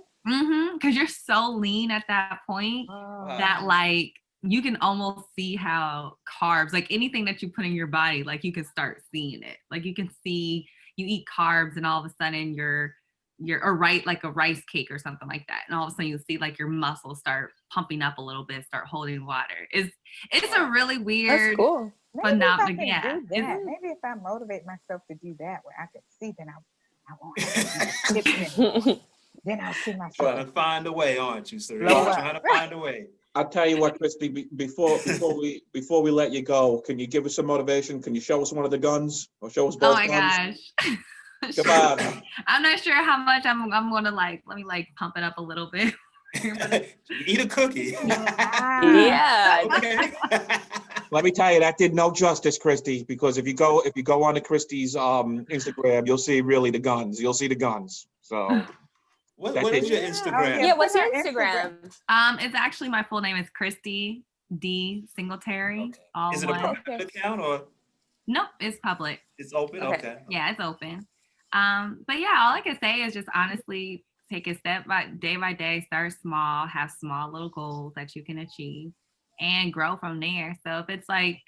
Because you're so lean at that point that like you can almost see how carbs, like anything that you put in your body, like you can start seeing it. Like you can see you eat carbs and all of a sudden you're like a rice cake or something like that. And all of a sudden you see like your muscles start pumping up a little bit, start holding water. It's a really weird phenomenon. Yeah. Maybe if I motivate myself to do that, where I can see, then I won't have to then I'll see myself. Trying to find a way, aren't you, sir? Trying to find a way. I'll tell you what, Kristy, before we let you go, can you give us some motivation? Can you show us one of the guns or show us both guns? Oh my gosh. Come on. I'm not sure how much I'm gonna like, let me like pump it up a little bit. Eat a cookie. Yeah. Okay. Let me tell you, that did no justice, Kristy, because if you go on to Kristy's Instagram, you'll see really the guns. You'll see the guns. So what is your Instagram? Yeah, what's your Instagram? It's actually, my full name is Kristy Dee Singletary. Okay. Is it a private account or? Nope, it's public. It's open? Okay. Yeah, it's open. But yeah, all I can say is just honestly take it day by day, start small, have small little goals that you can achieve and grow from there. So if it's like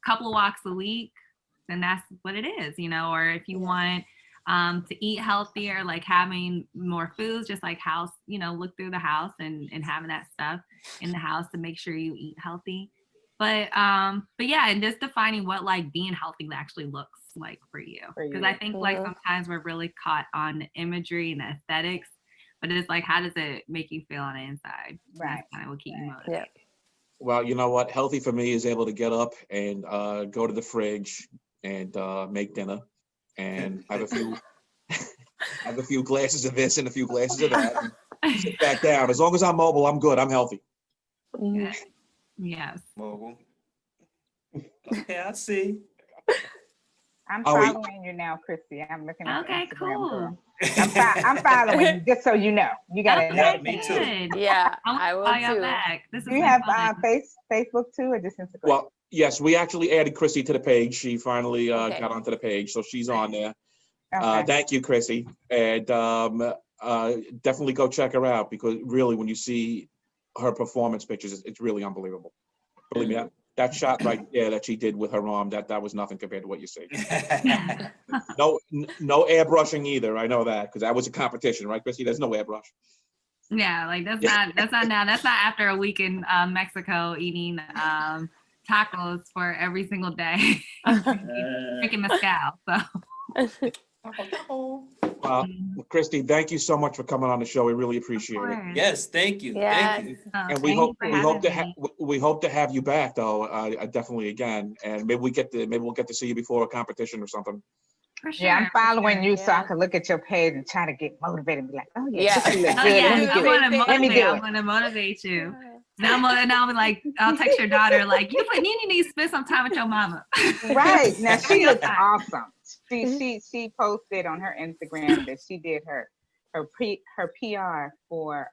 a couple of walks a week, then that's what it is, or if you want to eat healthier, like having more foods, just like house, look through the house and having that stuff in the house to make sure you eat healthy. But yeah, and just defining what like being healthy actually looks like for you. Because I think like sometimes we're really caught on the imagery and the aesthetics, but it's like, how does it make you feel on the inside? Right. That's kind of what keeps you motivated. Well, you know what? Healthy for me is able to get up and go to the fridge and make dinner and have a few have a few glasses of this and a few glasses of that and sit back down. As long as I'm mobile, I'm good. I'm healthy. Yes. Mobile. Okay, I see. I'm following you now, Kristy. I'm looking at Okay, Instagram, girl. cool. I'm following you, just so you know. You got to know. Me too. Yeah, I will too. Back. This Do you have Facebook too, or just Instagram? Well, yes, we actually added Kristy to the page. She finally got onto the page, so she's on there. Okay. Thank you, Kristy. And definitely go check her out because really, when you see her performance pictures, it's really unbelievable. Believe me, that shot right there that she did with her arm, that was nothing compared to what you see. No airbrushing either. I know that because that was a competition, right, Kristy? There's no airbrush. Yeah, like that's not now. That's not after a week in Mexico eating tacos for every single day, drinking mezcal. So. Well, Kristy, thank you so much for coming on the show. We really appreciate it. Yes, thank you. Yes. Thank you. And we hope to have you back though. Definitely again, and maybe we'll get to see you before a competition or something. For sure, Yeah, I'm following you so I can look at your page and try to get motivated and be like, oh yeah, this looks Oh, good. yeah. Let me do it. I'm gonna motivate you. Now I'm like, I'll text your daughter like, you need to spend some time with your mama. Right. Now she looks awesome. She posted on her Instagram that she did her PR for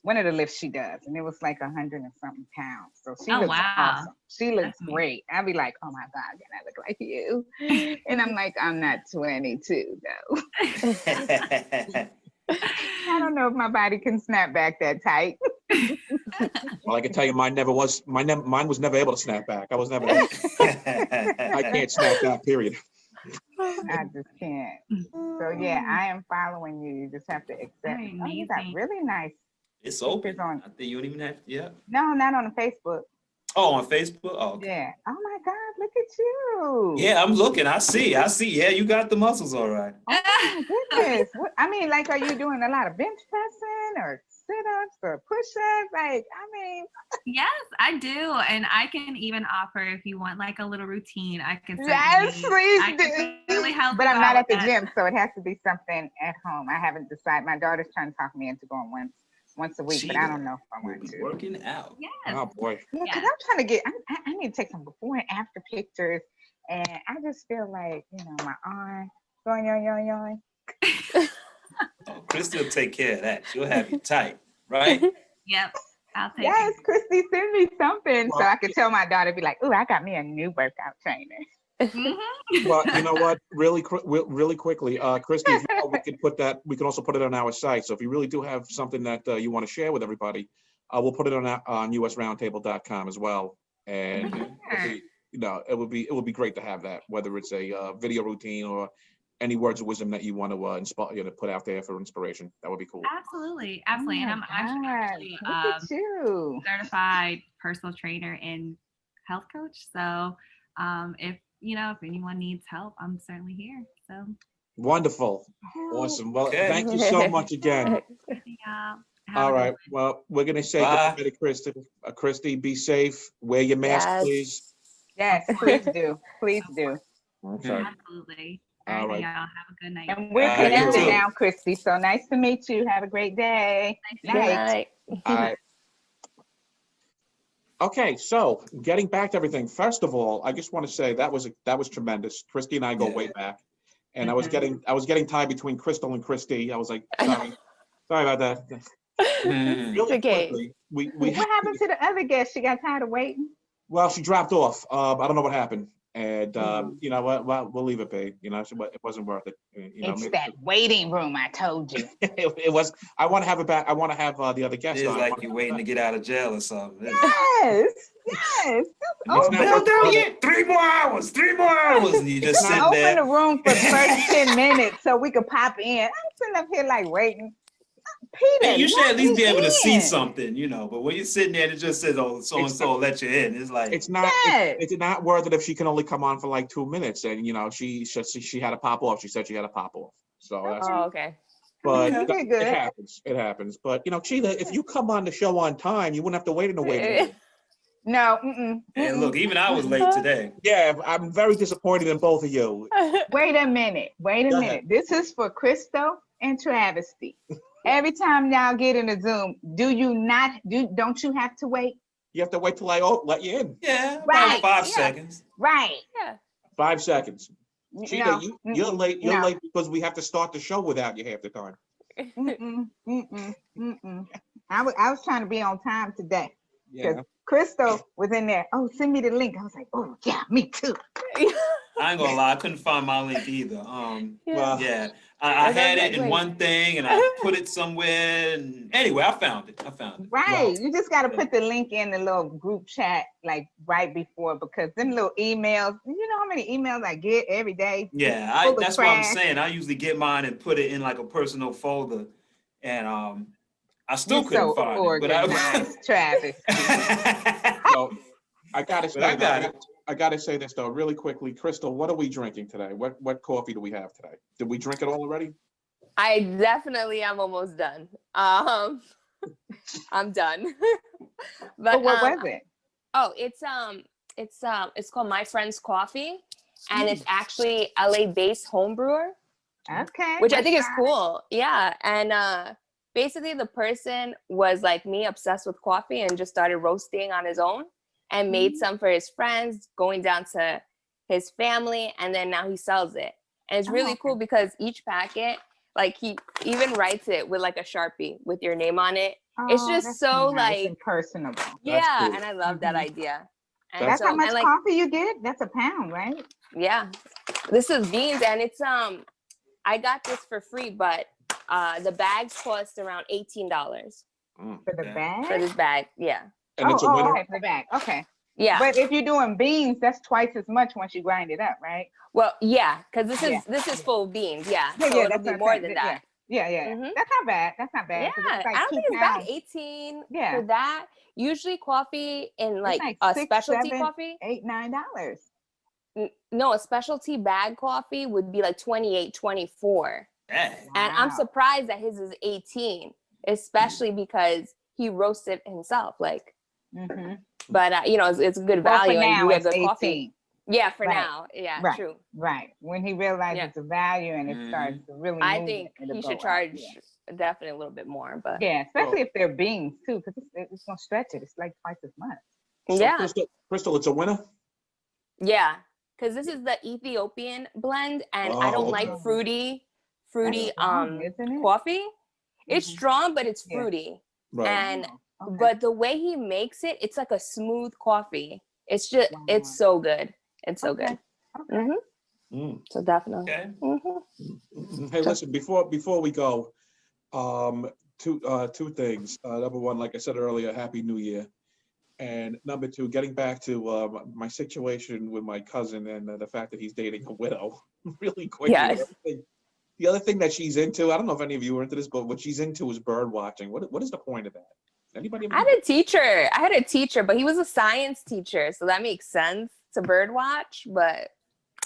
one of the lifts she does, and it was like 100 and something pounds. So she looks awesome. She looks great. I'd be like, oh my God, can I look like you? And I'm like, I'm not 22 though. I don't know if my body can snap back that tight. Well, I can tell you, mine was never able to snap back. I was never. I can't snap back. Period. I just can't. So yeah, I am following you. You just have to accept. Oh, you got really nice. It's open. On. I think you don't even have. Yeah. No, not on Facebook. Oh, on Facebook. Oh, okay. Yeah. Oh my God, look at you. Yeah, I'm looking. I see. Yeah, you got the muscles all right. Oh my goodness. I mean, like, are you doing a lot of bench pressing or sit-ups or push-ups? Like, I mean. Yes, I do. And I can even offer, if you want like a little routine, I can. Yes, please do. Really help. But I'm not at the gym, so it has to be something at home. I haven't decided. My daughter's trying to talk me into going once a week, but I don't know if I want to. Working out. Yes. Oh boy. Yeah, because I'm trying to get. I need to take some before and after pictures, and I just feel like my arm going yawn. Oh, Kristy will take care of that. She'll have you tight, right? Yep. I'll take Yes, it. Kristy, send me something so I can tell my daughter, be like, "Ooh, I got me a new workout trainer." Well, you know what? Really quickly, Kristy, if we could put that. We can also put it on our site. So if you really do have something that you want to share with everybody, we'll put it on usroundtable.com as well. And it would be great to have that, whether it's a video routine or any words of wisdom that you want to inspire, put out there for inspiration. That would be cool. Absolutely. And I'm actually certified personal trainer and health coach. So if anyone needs help, I'm certainly here. So wonderful. Awesome. Well, thank you so much again. All right. Well, we're going to say goodbye to Kristy, be safe. Wear your mask, please. Yes, please do. Please do. Okay. Absolutely. All right. Y'all have a good night. And we're connected now, Kristy. So nice to meet you. Have a great day. Night. All right. Okay, so getting back to everything. First of all, I just want to say that was tremendous. Kristy and I go way back, and I was getting tied between Krystal and Kristy. I was like, sorry about that. Really quickly, what happened to the other guest? She got tired of waiting. Well, she dropped off. I don't know what happened, and you know what? Well, we'll leave it be. It wasn't worth it. It's that waiting room. I told you. it was. I want to have it back. I want to have the other guests. It's like you're waiting to get out of jail or something. Yes. Oh, not done yet. 3 more hours. 3 more hours. And you just sit there. Open the room for the first 10 minutes so we could pop in. I'm sitting up here like waiting. Peter, hey, you should at least be able to see something, but when you're sitting there and it just says, "Oh, so and so let you in," it's like it's not. It's not worth it if she can only come on for like 2 minutes, and she had to pop off. She said she had to pop off, so that's okay. But Okay, good. it happens. It happens. But you know, Cheetah, if you come on the show on time, you wouldn't have to wait in the waiting room. No. And look, even I was late today. Yeah, I'm very disappointed in both of you. Wait a minute. Go ahead. This is for Krystal and Travesty. Every time y'all get in a Zoom, don't you have to wait? You have to wait till I let you in. Yeah, Right. about 5 seconds. Right. Yeah. 5 seconds. Cheetah, No. you're late. You're late because we have to start the show without you half the time. I was trying to be on time today. Yeah. Krystal was in there. Oh, send me the link. I was like, oh yeah, me too. I ain't gonna lie, I couldn't find my link either. Yeah. I had it in one thing and I put it somewhere. And anyway, I found it. Right. Well, you just got to put the link in the little group chat like right before, because them little emails, you know how many emails I get every day? Yeah, that's what I'm saying. I usually get mine and put it in like a personal folder. And I still couldn't find it. But Travis. So I gotta say I gotta say this though really quickly. Krystal, what are we drinking today? What coffee do we have today? Did we drink it all already? I definitely am almost done. I'm done. But what was it? Oh, it's called My Friend's Coffee, and it's actually LA-based home brewer. Okay. Which I think is cool. Yeah, and basically the person was like me, obsessed with coffee, and just started roasting on his own, and made some for his friends, going down to his family, and then now he sells it. And it's really cool because each packet, like he even writes it with like a Sharpie with your name on it. It's just so nice, like personable. Yeah, cool. And I love that idea. And that's how much coffee you get? That's a pound, right? Yeah. This is beans, and it's I got this for free, but the bags cost around $18. For the bag? For this bag, yeah. And it's a winner. Okay, for the bag. Okay. Yeah. But if you're doing beans, that's twice as much once you grind it up, right? Well, yeah, because this is full beans, yeah. So it'll be more than that. Yeah. That's not bad. That's not bad. Yeah, like I don't think it's pounds. bad. 18 for that. Usually coffee in like a specialty coffee. $8, $9. No, a specialty bag coffee would be like 28, 24. Wow. And I'm surprised that his is 18, especially because he roasted himself. Like, but you know, it's a good value. For now, and you it's get good 18. Coffee. Yeah, for now. Yeah, true. Right. When he realizes the value and it starts to really move, I think he should charge definitely a little bit more. But yeah, especially if they're beans too, because it's gonna stretch it. It's like twice as much. So yeah. Krystal, it's a winner? Yeah, because this is the Ethiopian blend, and I don't like fruity coffee. It's strong, but it's fruity. Right. And but the way he makes it, it's like a smooth coffee. It's just it's so good. It's so good. So definitely. Hey, listen, before we go, two things. Number one, like I said earlier, Happy New Year. And number two, getting back to my situation with my cousin and the fact that he's dating a widow really quickly. Yes. The other thing that she's into, I don't know if any of you are into this, but what she's into is bird watching. What is the point of that? Anybody? I had a teacher, but he was a science teacher, so that makes sense to bird watch. But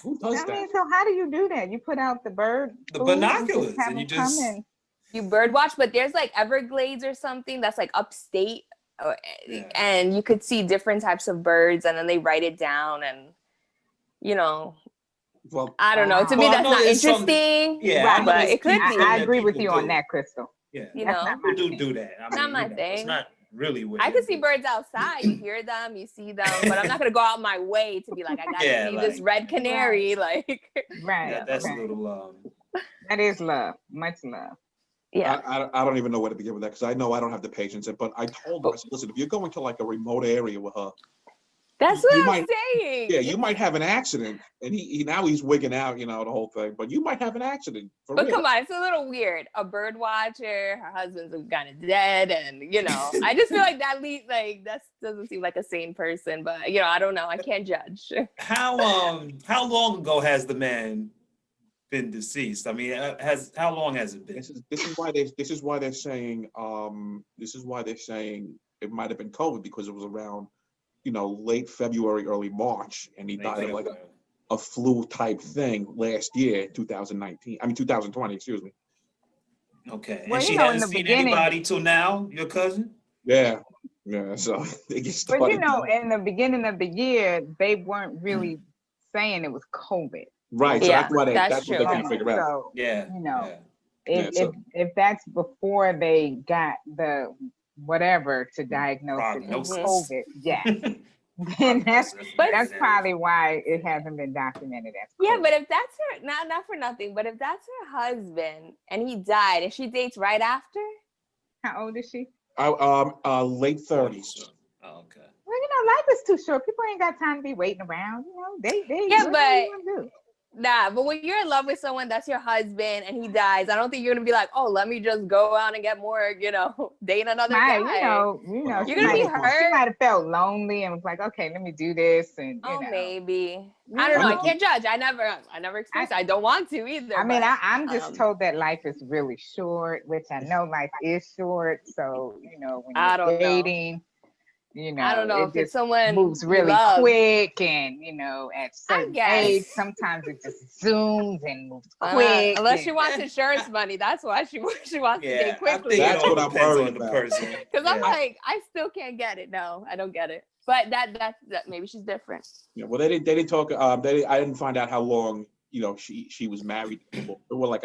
who does that? So how do you do that? You put out the binoculars, and you just you bird watch. But there's like Everglades or something that's like upstate, and you could see different types of birds, and then they write it down, and you know. Well, I don't know. To me, that's not interesting. Yeah, but it could be. I agree with you on that, Krystal. Yeah, you know, people do that. I mean, not my thing. It's not really weird. I can see birds outside. You hear them, you see them, but I'm not gonna go out my way to be like, I gotta see this red canary. Like, right. That's a little. That is love. Much love. Yeah. I don't even know where to begin with that because I know I don't have the patience. But I told her, I said, listen, if you're going to like a remote area with her. That's what I'm saying. Yeah, you might have an accident, and he now he's wigging out, you know, the whole thing. But you might have an accident. But real. Come on, it's a little weird. A bird watcher, her husband's kind of dead, and you know, I just feel like that doesn't seem like a sane person. But you know, I don't know. I can't judge. How long ago has the man been deceased? I mean, how long has it been? This is why they're saying it might have been COVID because it was around, you know, late February, early March, and he died of like a flu type thing last year, 2020, excuse me. Okay. Well, and she in hasn't the seen beginning, anybody till now, your cousin? Yeah. So they get started. But in the beginning of the year, they weren't really saying it was COVID. Right. So that's why that's what they can't figure out. So Yeah. If that's before they got the whatever to diagnose it as COVID, then that's probably why it hasn't been documented as COVID. Yeah, but if that's her, not for nothing, but if that's her husband and he died and she dates right after. How old is she? Late 30s. Oh, okay. Well, life is too short. People ain't got time to be waiting around. They but when you're in love with someone that's your husband and he dies, I don't think you're gonna be like, oh, let me just go out and get more, date another guy. You're gonna be hurt. She might have felt lonely and was like, okay, let me do this, and maybe. I don't know. I can't judge. I never experienced it. I don't want to either. I mean, I'm just told that life is really short, which I know life is short. So when you're dating. I don't know if it's someone moves really quick, and at certain age, sometimes it just zooms and moves quick. Unless she wants insurance money, that's why she wants to date quickly. That's what I'm worried about. Because I'm like, I still can't get it. No, I don't get it. But that maybe she's different. Yeah. Well, they didn't talk. I didn't find out how long she was married to people. It were like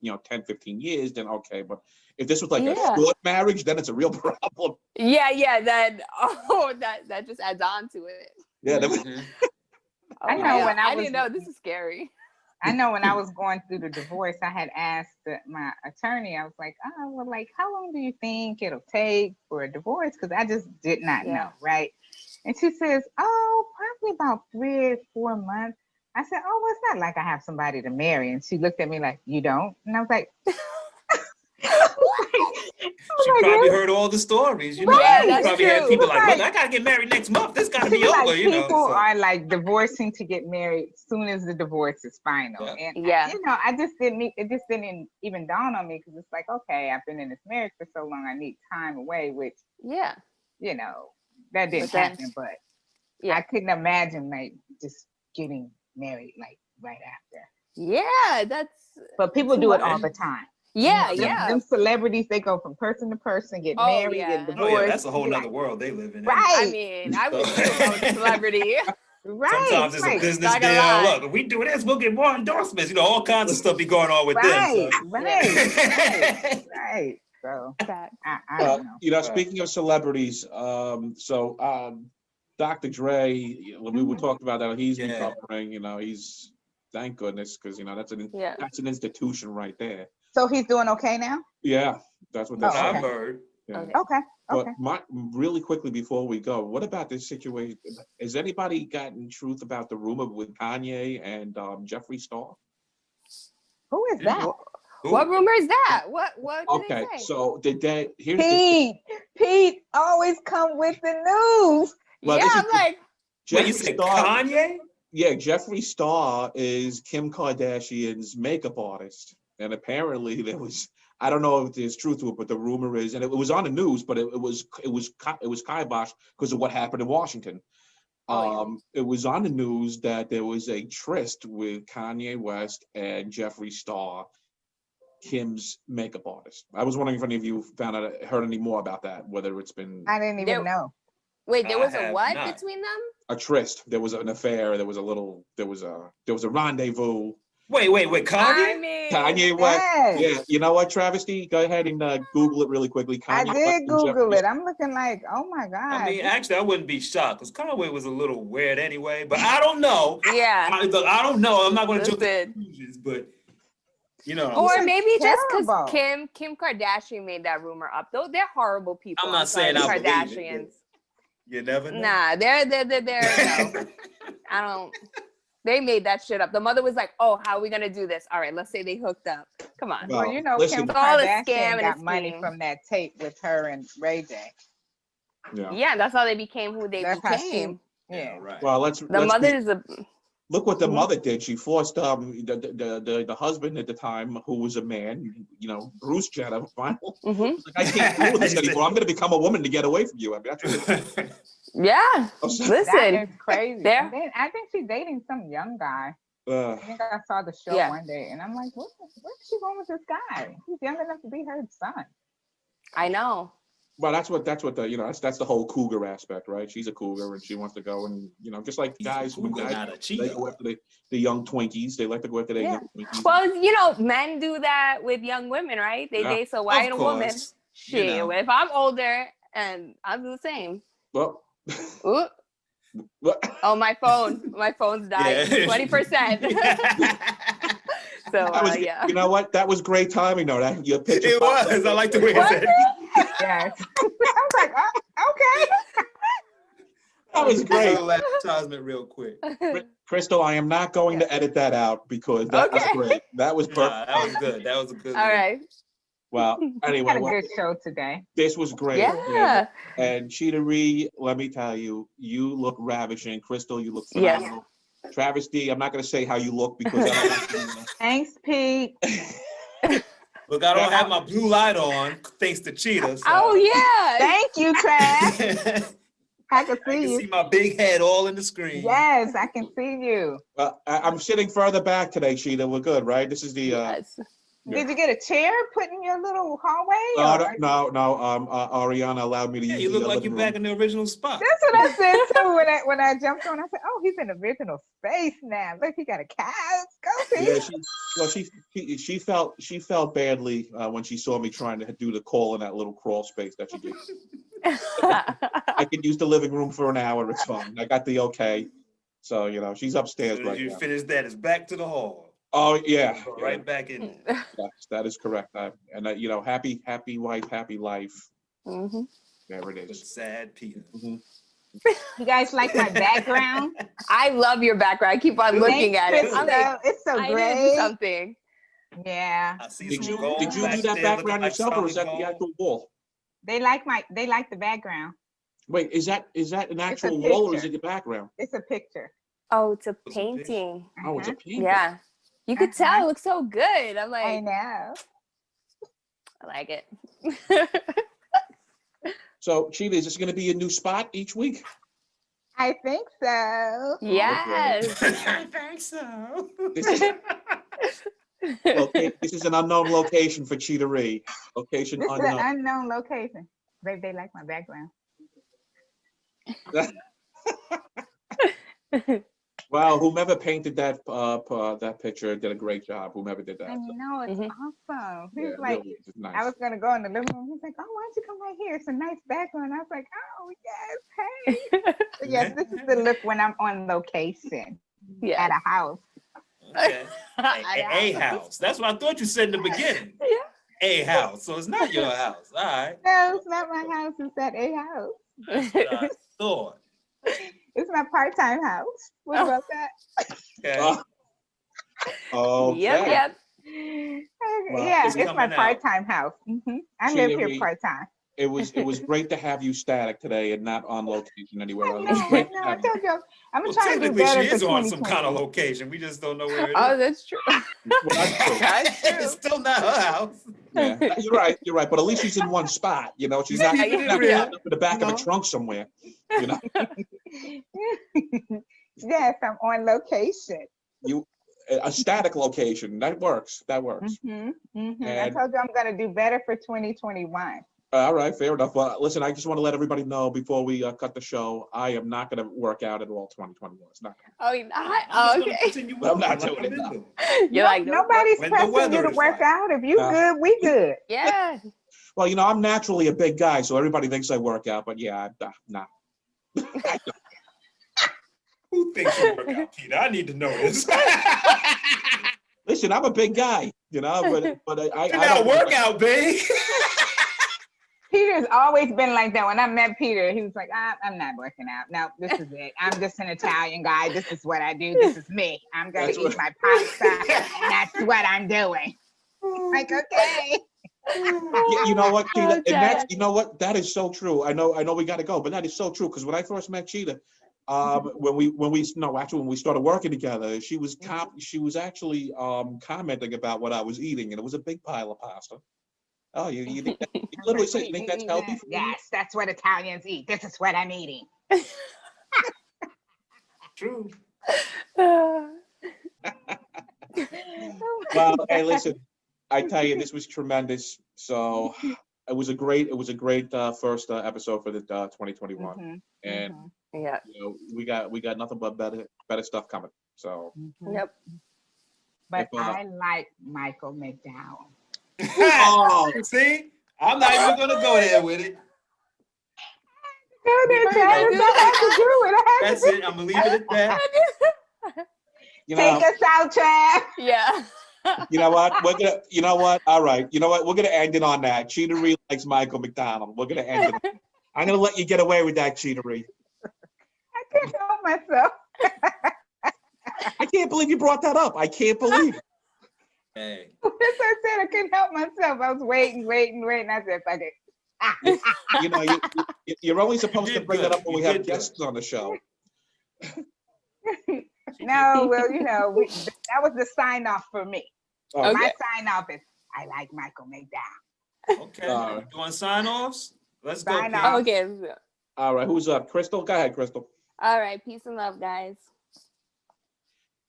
10, 15 years, then okay. But if this was like a short marriage, then it's a real problem. Yeah. Then that just adds on to it. Yeah. I know when I didn't know, this is scary. I know when I was going through the divorce, I had asked my attorney. I was like, how long do you think it'll take for a divorce? Because I just did not know, right? And she says, probably about 3 or 4 months. I said, well, it's not like I have somebody to marry. And she looked at me like, you don't? And I was like, she probably heard all the stories, Yeah, that's probably true. had people like, look, I gotta get married next month. This gotta be over, People are like divorcing to get married as soon as the divorce is final. And it just didn't even dawn on me, because it's like, okay, I've been in this marriage for so long, I need time away, which that didn't happen. But I couldn't imagine like just getting married like right after. Yeah, but people do it all the time. Yeah. Them celebrities, they go from person to person, get married, get divorced. Oh yeah, that's a whole nother world they live in. Right. I mean, I would do a celebrity. Right. Sometimes it's a business deal. Look, if we do this, we'll get more endorsements. All kinds of stuff be going on with them. So. Right. So I don't know. Speaking of celebrities, Dr. Dre, when we were talking about that, he's recovering. He's, thank goodness, because that's an institution right there. So he's doing okay now? Yeah, that's what that's I've heard. Yeah. Okay. But really quickly before we go, what about this situation? Has anybody gotten truth about the rumor with Kanye and Jeffree Star? Who is that? What rumor is that? What did they say? So Pete always come with the news. Well, I'm like, you said Kanye? Yeah, Jeffree Star is Kim Kardashian's makeup artist. And apparently there was, I don't know if there's truth to it, but the rumor is, and it was on the news, but it was kibosh because of what happened in Washington. It was on the news that there was a tryst with Kanye West and Jeffree Star, Kim's makeup artist. I was wondering if any of you heard any more about that, whether it's been. I didn't even know. Wait, there was a what between them? A tryst. There was an affair. There was a rendezvous. Wait, Kanye? Kanye West. Yeah, you know what, Travesty? Go ahead and Google it really quickly. Kanye I did Google it. I'm looking like, oh my God. I mean, actually, I wouldn't be shocked because Kanye was a little weird anyway, but I don't know. Yeah. I don't know. I'm not going to jump to conclusions, but Or maybe just because Kim Kardashian made that rumor up. Though they're horrible people. I'm not saying I Kardashians. believe it. You never know. Nah, they're no. I don't. They made that shit up. The mother was like, "Oh, how are we gonna do this? All right, let's say they hooked up. Come on." Well, Kim Kardashian got money from that tape with her and Ray J. Yeah, that's how they became who they became. Right. Well, look what the Mm-hmm. mother did. She forced the husband at the time, who was a man, Bruce Jenner. Mm-hmm. Like, I can't do this anymore. I'm going to become a woman to get away from you. I mean, that's yeah. Listen, that is crazy. I think she's dating some young guy. I think I saw the show one day, and I'm like, where's she going with this guy? He's young enough to be her son. I know. Well, that's what the that's the whole cougar aspect, right? She's a cougar and she wants to go and just like guys, when guys they go after the young Twinkies, they like to go after their young Twinkies. Well, men do that with young women, right? They date, so why ain't a woman? Shit, if I'm older and I'll do the same. Well, oh, my phone's dying. 20%. So yeah. You know what? That was great timing, though. That your picture. It was. I like the way it said. Yes. I was like, oh, okay. That was great. Advertisement, real quick. Krystal, I am not going to edit that out because that was great. That was perfect. Nah, that was good. That was a good. All right. Well, anyway, had a good show today. This was great. Yeah. And Cheetah-Re, let me tell you, you look ravishing. Krystal, you look phenomenal. Yes. Travesty Dee, I'm not going to say how you look because I don't know. Thanks, Pete. Look, I don't have my blue light on thanks to Cheetah. So. Oh yeah. Thank you, Trav. I can see you. See my big head all in the screen. Yes, I can see you. I'm sitting further back today, Cheetah. We're good, right? This is the. Yes. Did you get a chair put in your little hallway? No. Ariana allowed me to use. You look like you're back in the original spot. That's what I said too. When I jumped on, I said, "Oh, he's in the original space now. Look, he got a couch. Go see." Yeah, she felt badly when she saw me trying to do the call in that little crawl space that she did. I could use the living room for an hour. It's fine. I got the okay. So she's upstairs right now. You finished that. It's back to the hall. Oh yeah, right back in. Yes, that is correct. Happy wife, happy life. Mm-hmm. There it is. Sad Peter. Mm-hmm. You guys like my background? I love your background. I keep on looking at it. I'm like, it's so great. Need to do something. Yeah. Did you do that background yourself, or is that the actual wall? They like the background. Wait, is that an actual wall, or is it the background? It's a picture. Oh, it's a painting. Oh, it's a painting. Yeah. You could tell it looks so good. I'm like, I know. I like it. So, Cheetah, is this going to be a new spot each week? I think so. Yes. I think so. This is an unknown location for Cheetah-Re. Location this unknown. Is an unknown location. Babe, they like my background. Wow, whomever painted that picture did a great job. Whomever did that. I know, it's awesome. He was like, really, it's nice. I was gonna go in the living room. He's like, oh, why don't you come right here? It's a nice background. I was like, oh yes, hey. So yes, this is the look when I'm on location at a house. Okay. A house. That's what I thought you said in the beginning. Yeah. A house. So it's not your house. All right. No, it's not my house. It's at a house. That's what I thought. It's my part-time house. What about that? Okay. Okay. Yep. Well, yeah, it's my part-time house. Mm-hmm. I live here part-time. It was great to have you static today and not on location anywhere else. I told you, I'm trying to do better. She is on some kind of location. We just don't know where it is. Oh, that's true. That's true. It's still not her house. Yeah, you're right. But at least she's in one spot. She's not in the back of a trunk somewhere. Yes, I'm on location. A static location that works. Mm-hmm. Mm-hmm. I told you I'm going to do better for 2021. All right, fair enough. Listen, I just want to let everybody know before we cut the show, I am not going to work out at all 2021. It's not. Oh, you're not? Oh, okay. I'm not doing it now. You're like, nobody's pressing you to work out. If you good, we good. Yeah. Well, I'm naturally a big guy, so everybody thinks I work out, but yeah, I'm not. Who thinks you work out, Peter? I need to know this. Listen, I'm a big guy, but I don't work out big. Peter's always been like that. When I met Peter, he was like, I'm not working out. No, this is it. I'm just an Italian guy. This is what I do. This is me. I'm going to eat my pasta. And that's what I'm doing. Like, okay. You know what, Cheetah? And that is so true. I know we got to go, but that is so true. Because when I first met Cheetah, when we started working together, she was actually commenting about what I was eating, and it was a big pile of pasta. Oh, you think that, you literally say you think that's healthy for Yes, that's what Italians eat. This is what I'm eating. True. Well, hey, listen, I tell you, this was tremendous. So it was a great first episode for the 2021, and yeah, we got nothing but better stuff coming. So yep. But I like Michael McDowell. Oh, see, I'm not even gonna go there with it. That's it. I'm gonna leave it at that. Take us out, Trav. Yeah. You know what? You know what? All right. You know what? We're gonna end it on that. Cheetah-Re likes Michael McDonald. We're gonna end it. I'm gonna let you get away with that, Cheetah-Re. I couldn't help myself. I can't believe you brought that up. I can't believe it. Hey. As I said, I couldn't help myself. I was waiting. I said, fuck it. You're only supposed to bring that up when we have guests on the show. No, well, that was the sign off for me. Okay. My sign off is I like Michael McDowell. Okay. Doing sign offs? Let's go. Okay. All right. Who's up? Krystal? Go ahead, Krystal. All right. Peace and love, guys.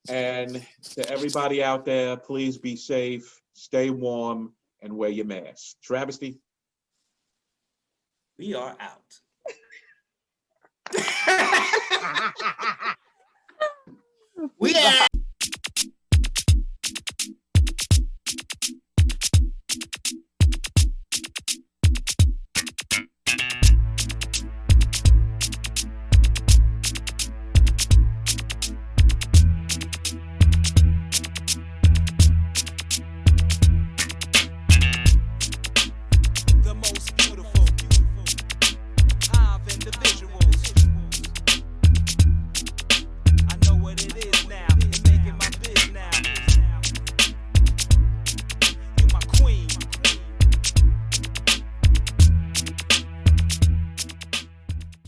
And to everybody out there, please be safe, stay warm, and wear your mask. Travesty? We are out. We are